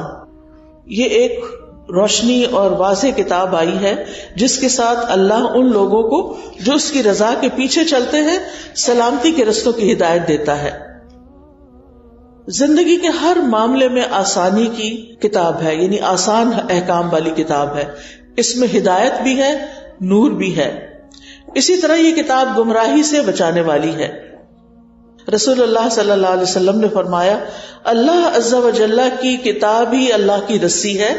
یہ ایک روشنی اور واضح کتاب آئی ہے جس کے ساتھ اللہ ان لوگوں کو جو اس کی رضا کے پیچھے چلتے ہیں سلامتی کے رستوں کی ہدایت دیتا ہے. زندگی کے ہر معاملے میں آسانی کی کتاب ہے، یعنی آسان احکام والی کتاب ہے. اس میں ہدایت بھی ہے، نور بھی ہے. اسی طرح یہ کتاب گمراہی سے بچانے والی ہے. رسول اللہ صلی اللہ علیہ وسلم نے فرمایا، اللہ عز و جل کی کتاب ہی اللہ کی رسی ہے،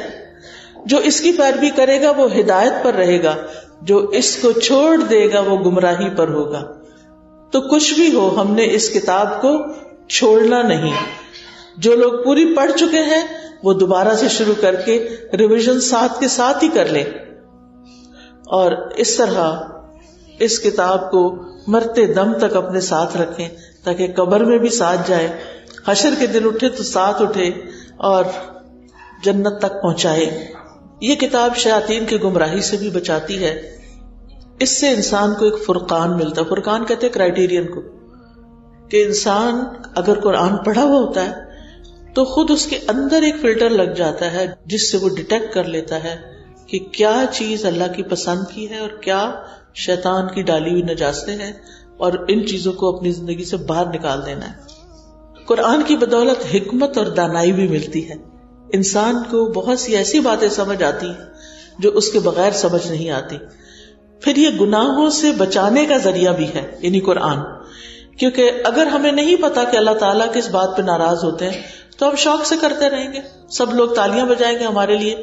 جو اس کی پیروی کرے گا وہ ہدایت پر رہے گا، جو اس کو چھوڑ دے گا وہ گمراہی پر ہوگا. تو کچھ بھی ہو ہم نے اس کتاب کو چھوڑنا نہیں. جو لوگ پوری پڑھ چکے ہیں وہ دوبارہ سے شروع کر کے ریویژن ساتھ کے ساتھ ہی کر لیں، اور اس طرح اس کتاب کو مرتے دم تک اپنے ساتھ رکھیں تاکہ قبر میں بھی ساتھ جائے، حشر کے دن اٹھے تو ساتھ اٹھے اور جنت تک پہنچائے. یہ کتاب شیاطین کی گمراہی سے بھی بچاتی ہے. اس سے انسان کو ایک فرقان ملتا ہے. فرقان کہتے ہیں کرائیٹیرین کو، کہ انسان اگر قرآن پڑھا ہوا ہوتا ہے تو خود اس کے اندر ایک فلٹر لگ جاتا ہے جس سے وہ ڈیٹیکٹ کر لیتا ہے کہ کیا چیز اللہ کی پسند کی ہے اور کیا شیطان کی ڈالی ہوئی نجاستیں ہیں، اور ان چیزوں کو اپنی زندگی سے باہر نکال دینا ہے. قرآن کی بدولت حکمت اور دانائی بھی ملتی ہے. انسان کو بہت سی ایسی باتیں سمجھ آتی ہیں جو اس کے بغیر سمجھ نہیں آتی. پھر یہ گناہوں سے بچانے کا ذریعہ بھی ہے، یعنی قرآن. کیونکہ اگر ہمیں نہیں پتا کہ اللہ تعالیٰ کس بات پہ ناراض ہوتے ہیں تو ہم شوق سے کرتے رہیں گے. سب لوگ تالیاں بجائیں گے ہمارے لیے،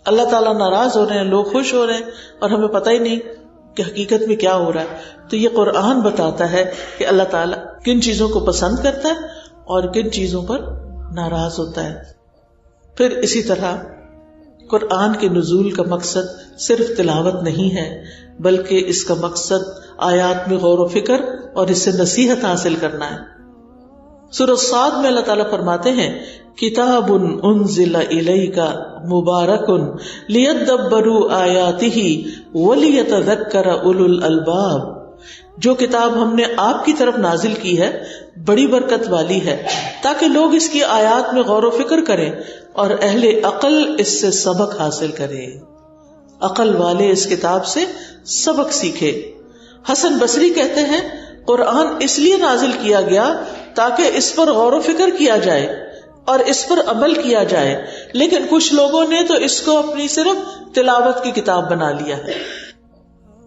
اللہ تعالیٰ ناراض ہو رہے ہیں، لوگ خوش ہو رہے ہیں، اور ہمیں پتہ ہی نہیں کہ حقیقت میں کیا ہو رہا ہے. تو یہ قرآن بتاتا ہے کہ اللہ تعالیٰ کن چیزوں کو پسند کرتا ہے اور کن چیزوں پر ناراض ہوتا ہے. پھر اسی طرح قرآن کے نزول کا مقصد صرف تلاوت نہیں ہے، بلکہ اس کا مقصد آیات میں غور و فکر اور اس سے نصیحت حاصل کرنا ہے. سورۃ صاد میں اللہ تعالیٰ فرماتے ہیں، کتاب انزل الیک مبارک لیدبروا آیاتہ ولیتذکر اولو الالباب. جو کتاب ہم نے آپ کی طرف نازل کی ہے بڑی برکت والی ہے تاکہ لوگ اس کی آیات میں غور و فکر کریں اور اہل عقل اس سے سبق حاصل کریں. عقل والے اس کتاب سے سبق سیکھے. حسن بصری کہتے ہیں قرآن اس لیے نازل کیا گیا تاکہ اس پر غور و فکر کیا جائے اور اس پر عمل کیا جائے، لیکن کچھ لوگوں نے تو اس کو اپنی صرف تلاوت کی کتاب بنا لیا ہے.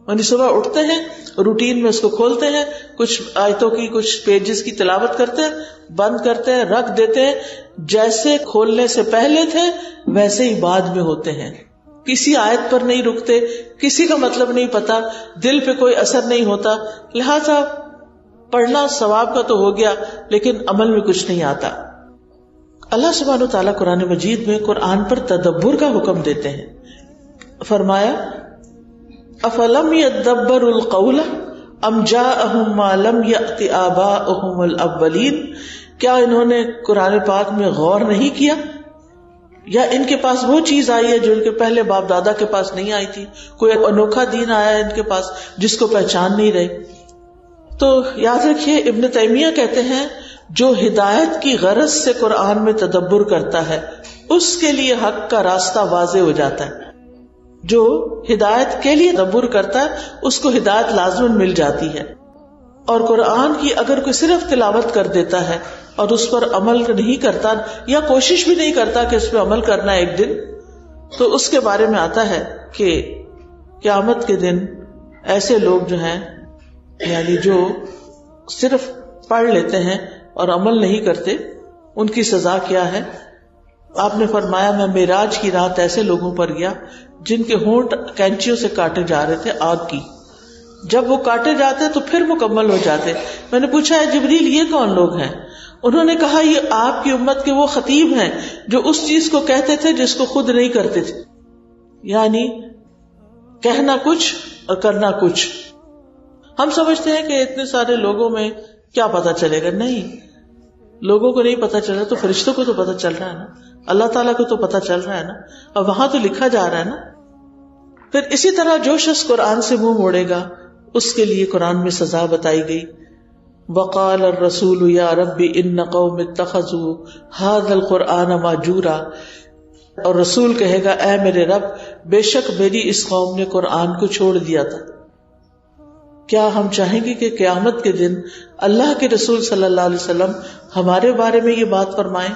یعنی صبح اٹھتے ہیں، روٹین میں اس کو کھولتے ہیں، کچھ آیتوں کی کچھ پیجز کی تلاوت کرتے ہیں، بند کرتے ہیں، رکھ دیتے ہیں. جیسے کھولنے سے پہلے تھے ویسے ہی بعد میں ہوتے ہیں. کسی آیت پر نہیں رکتے، کسی کا مطلب نہیں پتا، دل پہ کوئی اثر نہیں ہوتا. لہذا پڑھنا ثواب کا تو ہو گیا لیکن عمل میں کچھ نہیں آتا. اللہ سبحانہ وتعالیٰ قرآن مجید میں قرآن پر تدبر کا حکم دیتے ہیں. فرمایا، افلم یدبروا القول ام جاءہم ما لم یأت آباؤہم الاولین. کیا انہوں نے قرآن پاک میں غور نہیں کیا، یا ان کے پاس وہ چیز آئی ہے جو ان کے پہلے باپ دادا کے پاس نہیں آئی تھی؟ کوئی انوکھا دین آیا ہے ان کے پاس جس کو پہچان نہیں رہے. تو یاد رکھیے، ابن تیمیہ کہتے ہیں جو ہدایت کی غرض سے قرآن میں تدبر کرتا ہے اس کے لیے حق کا راستہ واضح ہو جاتا ہے. جو ہدایت کے لیے تدبر کرتا ہے اس کو ہدایت لازماً مل جاتی ہے. اور قرآن کی اگر کوئی صرف تلاوت کر دیتا ہے اور اس پر عمل نہیں کرتا یا کوشش بھی نہیں کرتا کہ اس پہ عمل کرنا ایک دن، تو اس کے بارے میں آتا ہے کہ قیامت کے دن ایسے لوگ جو ہیں، یعنی جو صرف پڑھ لیتے ہیں اور عمل نہیں کرتے، ان کی سزا کیا ہے. آپ نے فرمایا، میں معراج کی رات ایسے لوگوں پر گیا جن کے ہونٹ کینچیوں سے کاٹے جا رہے تھے آگ کی. جب وہ کاٹے جاتے تو پھر مکمل ہو جاتے. میں نے پوچھا، ہے جبریل یہ کون لوگ ہیں؟ انہوں نے کہا، یہ آپ کی امت کے وہ خطیب ہیں جو اس چیز کو کہتے تھے جس کو خود نہیں کرتے تھے. یعنی کہنا کچھ اور کرنا کچھ. ہم سمجھتے ہیں کہ اتنے سارے لوگوں میں کیا پتا چلے گا. نہیں، لوگوں کو نہیں پتا چل رہا تو فرشتوں کو تو پتا چل رہا ہے نا، اللہ تعالیٰ کو تو پتا چل رہا ہے نا، اور وہاں تو لکھا جا رہا ہے نا. پھر اسی طرح جو شخص قرآن سے منہ موڑے گا اس کے لیے قرآن میں سزا بتائی گئی. وقال الرسول یا رب ان قوم اتخذوا هذا القرآن مہجورا، اور رسول کہے گا اے میرے رب بے شک میری اس قوم نے قرآن کو چھوڑ دیا تھا. کیا ہم چاہیں گے کہ قیامت کے دن اللہ کے رسول صلی اللہ علیہ وسلم ہمارے بارے میں یہ بات فرمائیں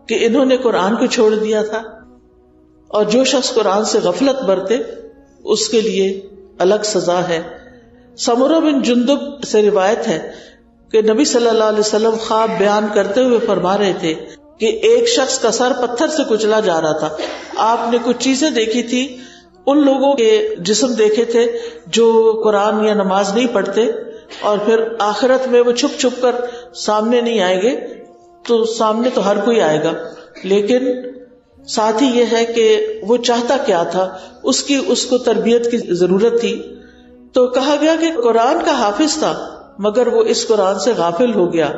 کہ انہوں نے قرآن کو چھوڑ دیا تھا؟ اور جو شخص قرآن سے غفلت برتے اس کے لیے الگ سزا ہے. سمرہ بن جندب سے روایت ہے کہ نبی صلی اللہ علیہ وسلم خواب بیان کرتے ہوئے فرما رہے تھے کہ ایک شخص کا سر پتھر سے کچلا جا رہا تھا. آپ نے کچھ چیزیں دیکھی تھی، ان لوگوں کے جسم دیکھے تھے جو قرآن یا نماز نہیں پڑھتے، اور پھر آخرت میں وہ چھپ چھپ کر سامنے نہیں آئیں گے. تو سامنے تو ہر کوئی آئے گا، لیکن ساتھ ہی یہ ہے کہ وہ چاہتا کیا تھا، اس کو تربیت کی ضرورت تھی. تو کہا گیا کہ قرآن کا حافظ تھا مگر وہ اس قرآن سے غافل ہو گیا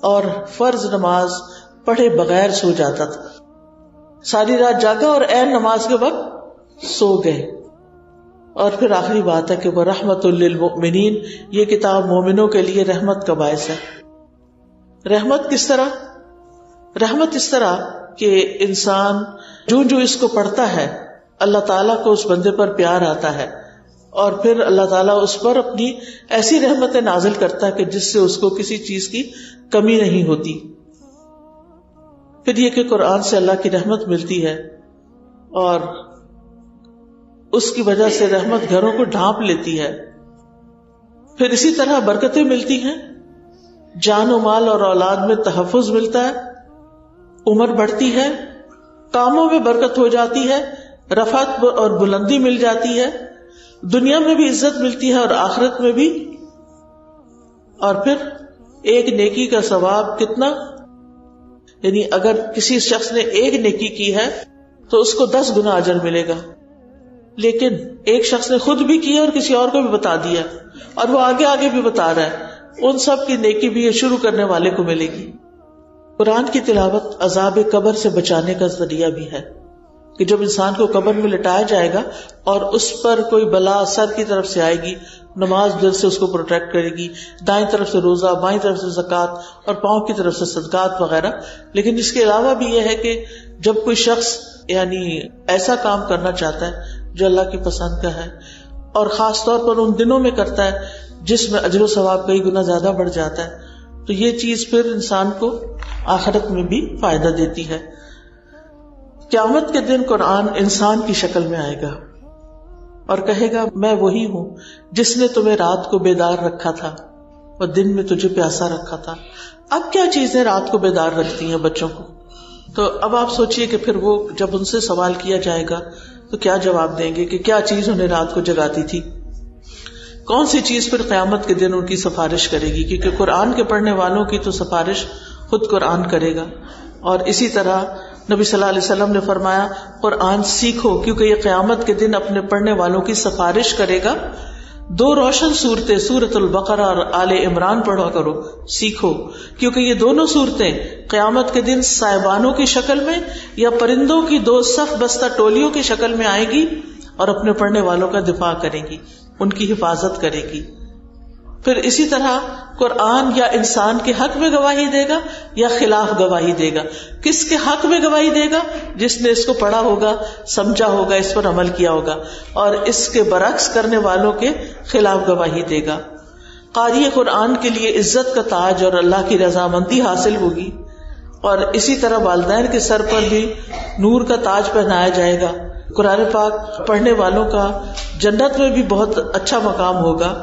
اور فرض نماز پڑھے بغیر سو جاتا تھا. ساری رات جاگا اور عین نماز کے وقت سو گئے. اور پھر آخری بات ہے کہ وہ رحمت للمؤمنین، یہ کتاب مومنوں کے لیے رحمت کا باعث ہے. رحمت کس طرح؟ رحمت اس طرح کہ انسان جو اس کو پڑھتا ہے اللہ تعالیٰ کو اس بندے پر پیار آتا ہے، اور پھر اللہ تعالیٰ اس پر اپنی ایسی رحمتیں نازل کرتا ہے کہ جس سے اس کو کسی چیز کی کمی نہیں ہوتی. پھر یہ کہ قرآن سے اللہ کی رحمت ملتی ہے اور اس کی وجہ سے رحمت گھروں کو ڈھانپ لیتی ہے. پھر اسی طرح برکتیں ملتی ہیں، جان و مال اور اولاد میں تحفظ ملتا ہے، عمر بڑھتی ہے، کاموں میں برکت ہو جاتی ہے، رفعت اور بلندی مل جاتی ہے، دنیا میں بھی عزت ملتی ہے اور آخرت میں بھی. اور پھر ایک نیکی کا ثواب کتنا، یعنی اگر کسی شخص نے ایک نیکی کی ہے تو اس کو 10 گنا اجر ملے گا، لیکن ایک شخص نے خود بھی کی اور کسی اور کو بھی بتا دیا اور وہ آگے بھی بتا رہا ہے، ان سب کی نیکی بھی شروع کرنے والے کو ملے گی. قرآن کی تلاوت عذاب قبر سے بچانے کا ذریعہ بھی ہے کہ جب انسان کو قبر میں لٹایا جائے گا اور اس پر کوئی بلا سر کی طرف سے آئے گی، نماز دل سے اس کو پروٹیکٹ کرے گی، دائیں طرف سے روزہ، بائیں طرف سے زکوٰۃ اور پاؤں کی طرف سے صدقات وغیرہ. لیکن اس کے علاوہ بھی یہ ہے کہ جب کوئی شخص یعنی ایسا کام کرنا چاہتا ہے جو اللہ کی پسند کا ہے اور خاص طور پر ان دنوں میں کرتا ہے جس میں اجر و ثواب کئی گنا زیادہ بڑھ جاتا ہے، تو یہ چیز پھر انسان کو آخرت میں بھی فائدہ دیتی ہے. قیامت کے دن قرآن انسان کی شکل میں آئے گا اور کہے گا میں وہی ہوں جس نے تمہیں رات کو بیدار رکھا تھا اور دن میں تجھے پیاسا رکھا تھا. اب کیا چیزیں رات کو بیدار رکھتی ہیں بچوں کو؟ تو اب آپ سوچئے کہ پھر وہ جب ان سے سوال کیا جائے گا تو کیا جواب دیں گے کہ کیا چیز انہیں رات کو جگاتی تھی؟ کون سی چیز پھر قیامت کے دن ان کی سفارش کرے گی؟ کیونکہ قرآن کے پڑھنے والوں کی تو سفارش خود قرآن کرے گا. اور اسی طرح نبی صلی اللہ علیہ وسلم نے فرمایا قرآن سیکھو کیونکہ یہ قیامت کے دن اپنے پڑھنے والوں کی سفارش کرے گا. 2 روشن صورتیں سورۃ البقرہ اور آل عمران پڑھا کرو، سیکھو، کیونکہ یہ دونوں صورتیں قیامت کے دن سائبانوں کی شکل میں یا پرندوں کی 2 صف بستہ ٹولیوں کی شکل میں آئے گی اور اپنے پڑھنے والوں کا دفاع کرے گی، ان کی حفاظت کرے گی. پھر اسی طرح قرآن یا انسان کے حق میں گواہی دے گا یا خلاف گواہی دے گا. کس کے حق میں گواہی دے گا؟ جس نے اس کو پڑھا ہوگا، سمجھا ہوگا، اس پر عمل کیا ہوگا، اور اس کے برعکس کرنے والوں کے خلاف گواہی دے گا. قاری قرآن کے لیے عزت کا تاج اور اللہ کی رضامندی حاصل ہوگی، اور اسی طرح والدین کے سر پر بھی نور کا تاج پہنایا جائے گا. قرآن پاک پڑھنے والوں کا جنت میں بھی بہت اچھا مقام ہوگا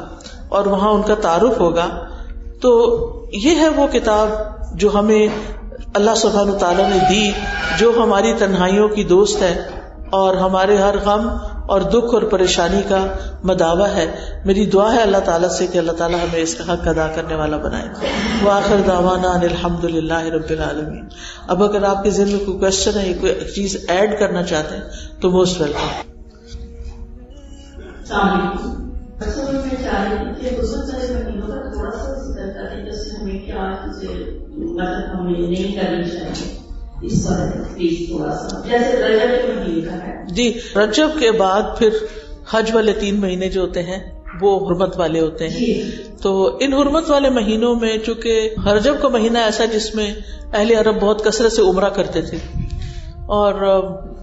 اور وہاں ان کا تعارف ہوگا. تو یہ ہے وہ کتاب جو ہمیں اللہ سبحانہ تعالیٰ نے دی، جو ہماری تنہائیوں کی دوست ہے اور ہمارے ہر غم اور دکھ اور پریشانی کا مداوا ہے. میری دعا ہے اللہ تعالیٰ سے کہ اللہ تعالیٰ ہمیں اس کا حق ادا کرنے والا بنائے. وآخر دعوانا ان الحمد للہ رب العالمین. اب اگر آپ کے ذہن میں کوئی کوشچن ہے یا کوئی چیز ایڈ کرنا چاہتے ہیں تو موسٹ ویلکم. میں چاہ رہی کہ بہت سارے مہینوں کا تھوڑا سا ذکر کریں جیسے ہمیں کیا چیزیں مطلب ہمیں نہیں کرنی چاہیے. اس وقت پلیز تھوڑا سا جیسے رجب کے مہینے کا ہے. جی رجب کے بعد پھر حج والے 3 مہینے جو ہوتے ہیں وہ حرمت والے ہوتے ہیں. تو ان حرمت والے مہینوں میں چونکہ رجب کا مہینہ ایسا جس میں اہل عرب بہت کثرت سے عمرہ کرتے تھے، اور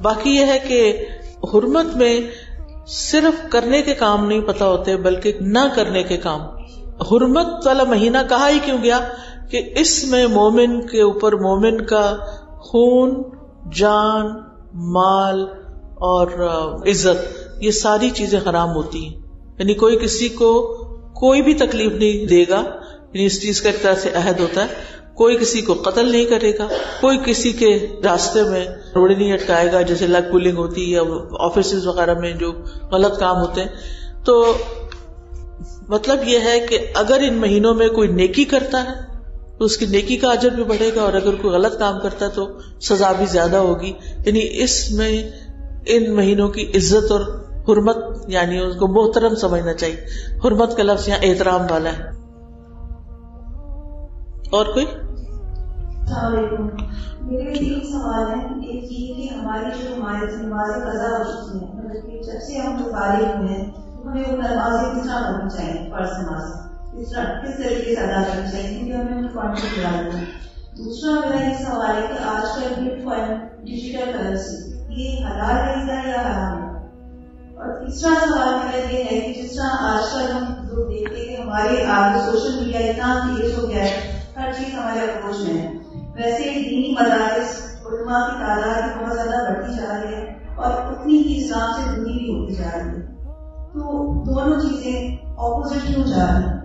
باقی یہ ہے کہ حرمت میں صرف کرنے کے کام نہیں پتہ ہوتے بلکہ نہ کرنے کے کام. حرمت والا مہینہ کہا ہی کیوں گیا کہ اس میں مومن کے اوپر مومن کا خون، جان، مال اور عزت، یہ ساری چیزیں حرام ہوتی ہیں. یعنی کوئی کسی کو کوئی بھی تکلیف نہیں دے گا، یعنی اس چیز کا ایک طرح سے عہد ہوتا ہے. کوئی کسی کو قتل نہیں کرے گا، کوئی کسی کے راستے میں روڑے نہیں اٹکائے گا جیسے لیگ پولنگ ہوتی ہے یا آفیسز وغیرہ میں جو غلط کام ہوتے ہیں. تو مطلب یہ ہے کہ اگر ان مہینوں میں کوئی نیکی کرتا ہے تو اس کی نیکی کا اجر بھی بڑھے گا، اور اگر کوئی غلط کام کرتا ہے تو سزا بھی زیادہ ہوگی. یعنی اس میں ان مہینوں کی عزت اور حرمت، یعنی اس کو محترم سمجھنا چاہیے. حرمت کا لفظ یہاں احترام والا ہے. اور کوئی؟ السلام علیکم. میرے 3 سوال ہیں. ایک یہ کہ ہماری جو نمازیں قضا ہو چکی ہیں، مطلب کہ جب سے ہم بالغ ہوئے ہیں ہمیں وہ نمازیں کس طرح پڑھنی چاہیے، فرض نماز کس طریقے سے ادا کرنی چاہیے کیونکہ ہمیں ان فنڈ سے دیا ہے. دوسرا میرا یہ سوال ہے کہ آج کل بٹ کوائن ڈیجیٹل کرنسی یہ حلال ہے یا حرام ہے؟ اور تیسرا سوال میرا یہ ہے کہ جس طرح آج کل ہم لوگ دیکھتے ہیں کہ ہمارے آگے سوشل میڈیا اتنا تیز ہو گیا ہے، ہر چیز ہمارے اپروچ میں ہے، ویسے دینی مدارس علماء کی تعداد بھی بہت زیادہ بڑھتی جا رہی ہے اور اتنی ہی اسلام سے دوری بھی ہوتی جا رہی ہے. تو دونوں چیزیں اپوزٹ کیوں جا رہی ہیں؟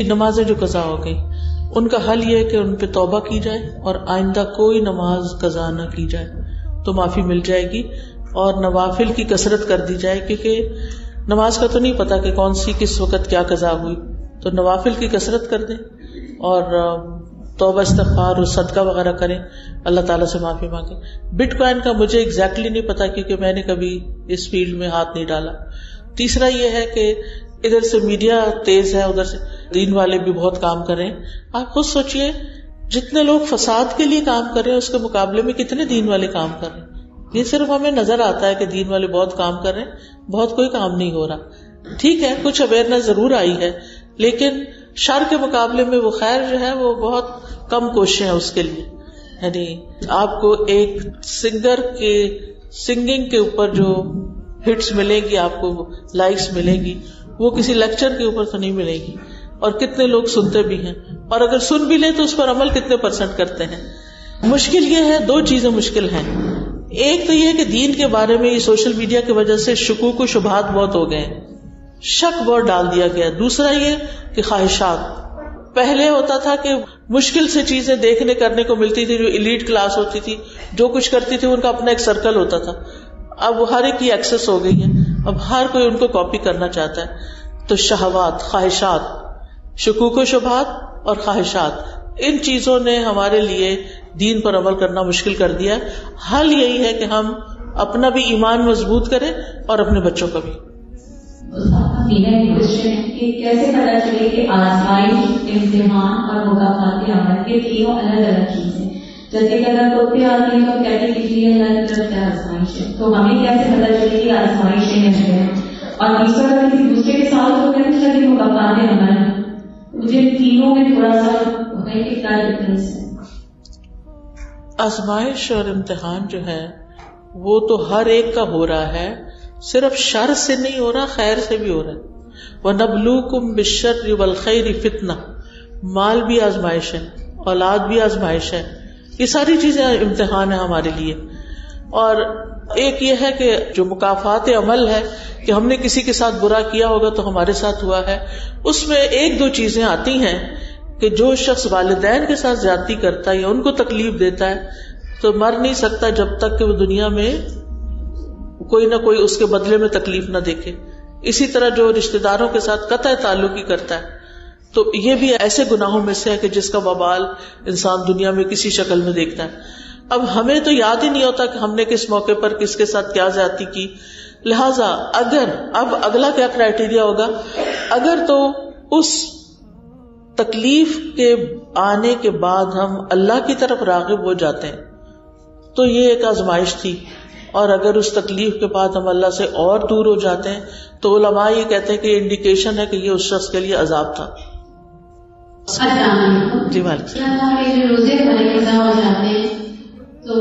نمازیں جو قضا ہو گئی ان کا حل یہ ہے کہ ان پہ توبہ کی جائے اور آئندہ کوئی نماز قضا نہ کی جائے تو معافی مل جائے گی، اور نوافل کی کثرت کر دی جائے، کیونکہ نماز کا تو نہیں پتا کہ کون سی کس وقت کیا قضا ہوئی. تو نوافل کی کثرت کر دیں اور توبہ استغفار اور صدقہ وغیرہ کریں، اللہ تعالیٰ سے معافی مانگیں. بٹ کوائن کا مجھے ایگزیکٹلی نہیں پتا کیونکہ میں نے کبھی اس فیلڈ میں ہاتھ نہیں ڈالا. تیسرا یہ ہے کہ ادھر سے میڈیا تیز ہے، ادھر سے دین والے بھی بہت کام کر رہے ہیں. آپ خود سوچئے جتنے لوگ فساد کے لیے کام کر رہے ہیں اس کے مقابلے میں کتنے دین والے کام کر رہے ہیں. یہ صرف ہمیں نظر آتا ہے کہ دین والے بہت کام کر رہے ہیں، بہت کوئی کام نہیں ہو رہا. ٹھیک ہے کچھ اویئرنیس ضرور آئی ہے، لیکن شر کے مقابلے میں وہ خیر جو ہے وہ بہت کم کوششیں ہیں اس کے لیے. یعنی آپ کو ایک سنگر کے سنگنگ کے اوپر جو ہٹس ملے گی، آپ کو لائکس ملے گی، وہ کسی لیکچر کے اوپر تو نہیں ملے گی. اور کتنے لوگ سنتے بھی ہیں، اور اگر سن بھی لیں تو اس پر عمل کتنے % کرتے ہیں. مشکل یہ ہے، 2 چیزیں مشکل ہیں. ایک تو یہ کہ دین کے بارے میں یہ سوشل میڈیا کی وجہ سے شکوک و شبہات بہت ہو گئے ہیں، شک بہت ڈال دیا گیا. دوسرا یہ کہ خواہشات، پہلے ہوتا تھا کہ مشکل سے چیزیں دیکھنے کرنے کو ملتی تھی، جو ایلیٹ کلاس ہوتی تھی جو کچھ کرتی تھی ان کا اپنا ایک سرکل ہوتا تھا. اب ہر ایک کی ایکسس ہو گئی ہے، اب ہر کوئی ان کو کاپی کرنا چاہتا ہے. تو شہوات، خواہشات، شکوک و شبہات اور خواہشات، ان چیزوں نے ہمارے لیے دین پر عمل کرنا مشکل کر دیا. حل یہی ہے کہ ہم اپنا بھی ایمان مضبوط کریں اور اپنے بچوں کا بھی. میرا ایک کوشچن ہے کہ کیسے پتا چلے کہ آزمائش، امتحان اور مکافات عمل یہ تینوں الگ الگ چیزیں ہیں. جیسے کہ اگر خود پہ آتی ہے تو کہتے کہ یہ اللہ کی طرف سے آزمائش ہے، تو ہمیں کیسے پتا چلے کہ آزمائش ہے؟ اور دوسرا اگر کسی دوسرے کے ساتھ تو کہتے چلے مکافات عمل ہے. مجھے تینوں میں تھوڑا سا کیا ڈفرینس ہے؟ آزمائش اور امتحان جو ہے وہ تو ہر ایک کا ہو رہا ہے، صرف شر سے نہیں ہو رہا، خیر سے بھی ہو رہا ہے. وَنَبْلُوكُمْ بِالشَّرِّ وَالْخَيْرِ فِتْنَةً، مال بھی آزمائش ہے، اولاد بھی آزمائش ہے، یہ ساری چیزیں امتحان ہے ہمارے لیے. اور ایک یہ ہے کہ جو مکافات عمل ہے کہ ہم نے کسی کے ساتھ برا کیا ہوگا تو ہمارے ساتھ ہوا ہے، اس میں 1-2 چیزیں آتی ہیں کہ جو شخص والدین کے ساتھ زیادتی کرتا ہے یا ان کو تکلیف دیتا ہے تو مر نہیں سکتا جب تک کہ وہ دنیا میں کوئی نہ کوئی اس کے بدلے میں تکلیف نہ دیکھے. اسی طرح جو رشتہ داروں کے ساتھ قطع تعلقی کرتا ہے تو یہ بھی ایسے گناہوں میں سے ہے کہ جس کا وبال انسان دنیا میں کسی شکل میں دیکھتا ہے. اب ہمیں تو یاد ہی نہیں ہوتا کہ ہم نے کس موقع پر کس کے ساتھ کیا زیادتی کی. لہذا اگر اب اگلا کیا کرائیٹیریا ہوگا، اگر تو اس تکلیف کے آنے کے بعد ہم اللہ کی طرف راغب ہو جاتے ہیں تو یہ ایک آزمائش تھی، اور اگر اس تکلیف کے بعد ہم اللہ سے اور دور ہو جاتے ہیں تو علماء یہ کہتے ہیں کہ یہ انڈیکیشن ہے کہ یہ اس شخص کے لیے عذاب تھا. جی یہ جو روزے ہمارے قضا ہو جاتے ہیں تو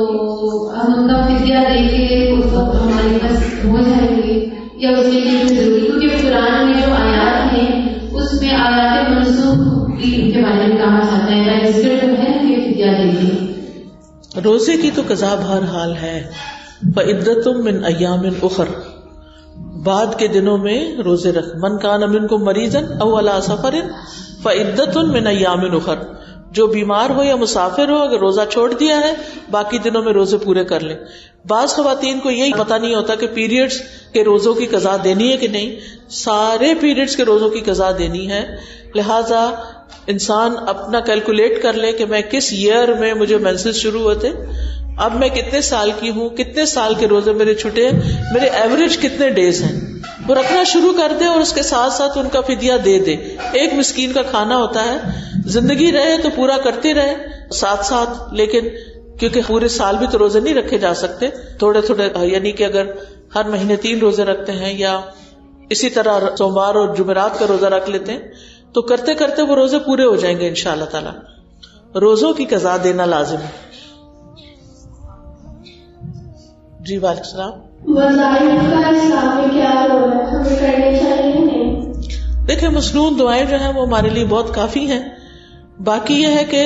ہم ان کا فدیہ دے کے اس وقت ہمارے پاس ہو جائیں گے یا اس کے لیے ضروری؟ کیونکہ قرآن میں جو آیات ہیں اس میں آیات منسوخ کے بارے میں کہا جاتا ہے رجسٹر جو ہے کہ فدیہ دے دیے. روزے کی تو قضا بہرحال ہے. فعدۃ من ایام اخر، بعد کے دنوں میں روزے رکھ. من کان منکم مریضا او علی سفر فعدۃ من ایام اخر، جو بیمار ہو یا مسافر ہو اگر روزہ چھوڑ دیا ہے باقی دنوں میں روزے پورے کر لے. بعض خواتین کو یہی پتہ نہیں ہوتا کہ پیریڈز کے روزوں کی قضا دینی ہے کہ نہیں. سارے پیریڈز کے روزوں کی قضا دینی ہے، لہذا انسان اپنا کیلکولیٹ کر لے کہ میں کس ایئر میں مجھے مینسز شروع ہوتے، اب میں کتنے سال کی ہوں، کتنے سال کے روزے میرے چھٹے ہیں، میرے ایوریج کتنے ڈیز ہیں، وہ رکھنا شروع کر دے اور اس کے ساتھ ساتھ ان کا فدیہ دے دے. ایک مسکین کا کھانا ہوتا ہے، زندگی رہے تو پورا کرتے رہے ساتھ ساتھ، لیکن کیونکہ پورے سال بھی تو روزے نہیں رکھے جا سکتے، تھوڑے تھوڑے، یعنی کہ اگر ہر مہینے 3 روزے رکھتے ہیں یا اسی طرح سوموار اور جمعرات کا روزہ رکھ لیتے ہیں تو کرتے کرتے وہ روزے پورے ہو جائیں گے انشاءاللہ تعالی. روزوں کی قضا دینا لازم ہے. جی وعلیکم السلام. وظائف کا اسلام میں کیا رول ہے، ہمیں کرنے چاہیے نہیں؟ دیکھیں مسنون دعائیں جو ہیں وہ ہمارے لیے بہت کافی ہیں. باقی یہ ہے کہ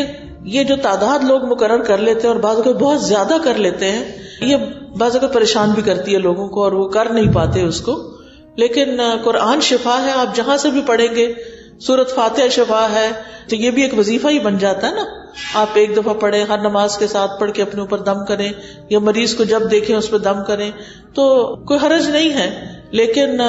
یہ جو تعداد لوگ مقرر کر لیتے ہیں اور بعض اوقات بہت زیادہ کر لیتے ہیں، یہ بعض اوقات پریشان بھی کرتی ہے لوگوں کو اور وہ کر نہیں پاتے اس کو. لیکن قرآن شفا ہے، آپ جہاں سے بھی پڑھیں گے. سورۃ فاتحہ شفا ہے، تو یہ بھی ایک وظیفہ ہی بن جاتا ہے نا. آپ ایک دفعہ پڑھیں، ہر نماز کے ساتھ پڑھ کے اپنے اوپر دم کریں، یا مریض کو جب دیکھیں اس پہ دم کریں، تو کوئی حرج نہیں ہے. لیکن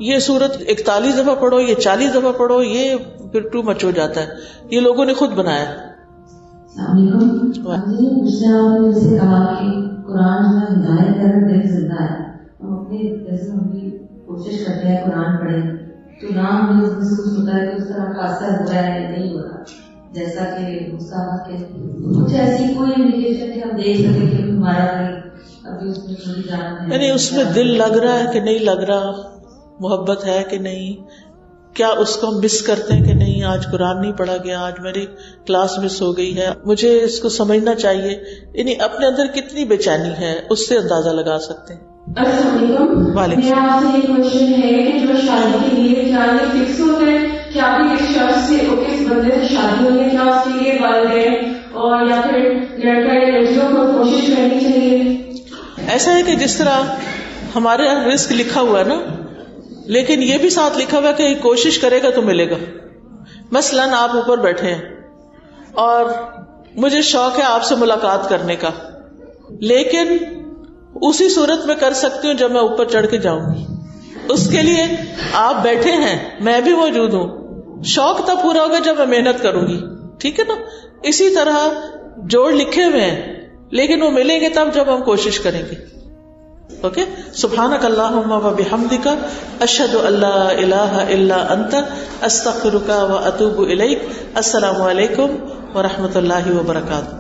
یہ سورت 41 دفعہ پڑھو یا 40 دفعہ پڑھو، یہ پھر ٹو مچ ہو جاتا ہے. یہ لوگوں نے خود بنایا. السلام علیکم. پچھلے آپ نے جیسے کہا کہ قرآن جو ہے ہدایت ہے، دل زندہ ہے. ہم اپنے جیسے ہم بھی کوشش کرتے ہیں قرآن پڑھیں تو نام بھی اس محسوس ہوتا ہے کہ اس طرح کا اثر ہو رہا ہے نہیں ہو رہا، جیسا کہ مصطفیٰ کے کچھ ایسی کوئی انڈیکیشن کہ ہم دیکھ سکیں کہ ہمارا ابھی اس میں تھوڑی جان ہے، یعنی اس میں دل لگ رہا ہے کہ نہیں لگ رہا، محبت ہے کہ نہیں، کیا اس کو ہم مس کرتے ہیں کہ نہیں، آج قرآن نہیں پڑھا گیا، آج میری کلاس مس ہو گئی ہے، مجھے اس کو سمجھنا چاہیے. یعنی اپنے اندر کتنی بے چینی ہے اس سے اندازہ لگا سکتے ہیں. السلام علیکم. میرا آپ سے ایک کوشچن ہے کہ جو شادی کے لیے کیا یہ فکس ہوتا ہے کہ آپ کس شخص سے اور کس بندے سے شادی ہونی ہے، کیا اس کے لیے والدین اور یا پھر لڑکا یا لڑکیوں کو کوشش کرنی چاہیے؟ ایسا ہے کہ جس طرح ہمارے یہاں رزق لکھا ہوا ہے نا، لیکن یہ بھی ساتھ لکھا ہوا ہے کہ کوشش کرے گا تو ملے گا. مثلاً آپ اوپر بیٹھے ہیں اور مجھے شوق ہے آپ سے ملاقات کرنے کا، لیکن اسی صورت میں کر سکتی ہوں جب میں اوپر چڑھ کے جاؤں گی. اس کے لیے آپ بیٹھے ہیں، میں بھی موجود ہوں. شوق تب پورا ہوگا جب میں محنت کروں گی، ٹھیک ہے نا. اسی طرح جوڑ لکھے ہوئے ہیں لیکن وہ ملیں گے تب جب ہم کوشش کریں گے. اوکے. سبحانک اللہم و بحمدک، اشہد ان لا الہ الا انت، استغفرک و اتوب الیک. السلام علیکم و رحمۃ اللہ وبرکاتہ.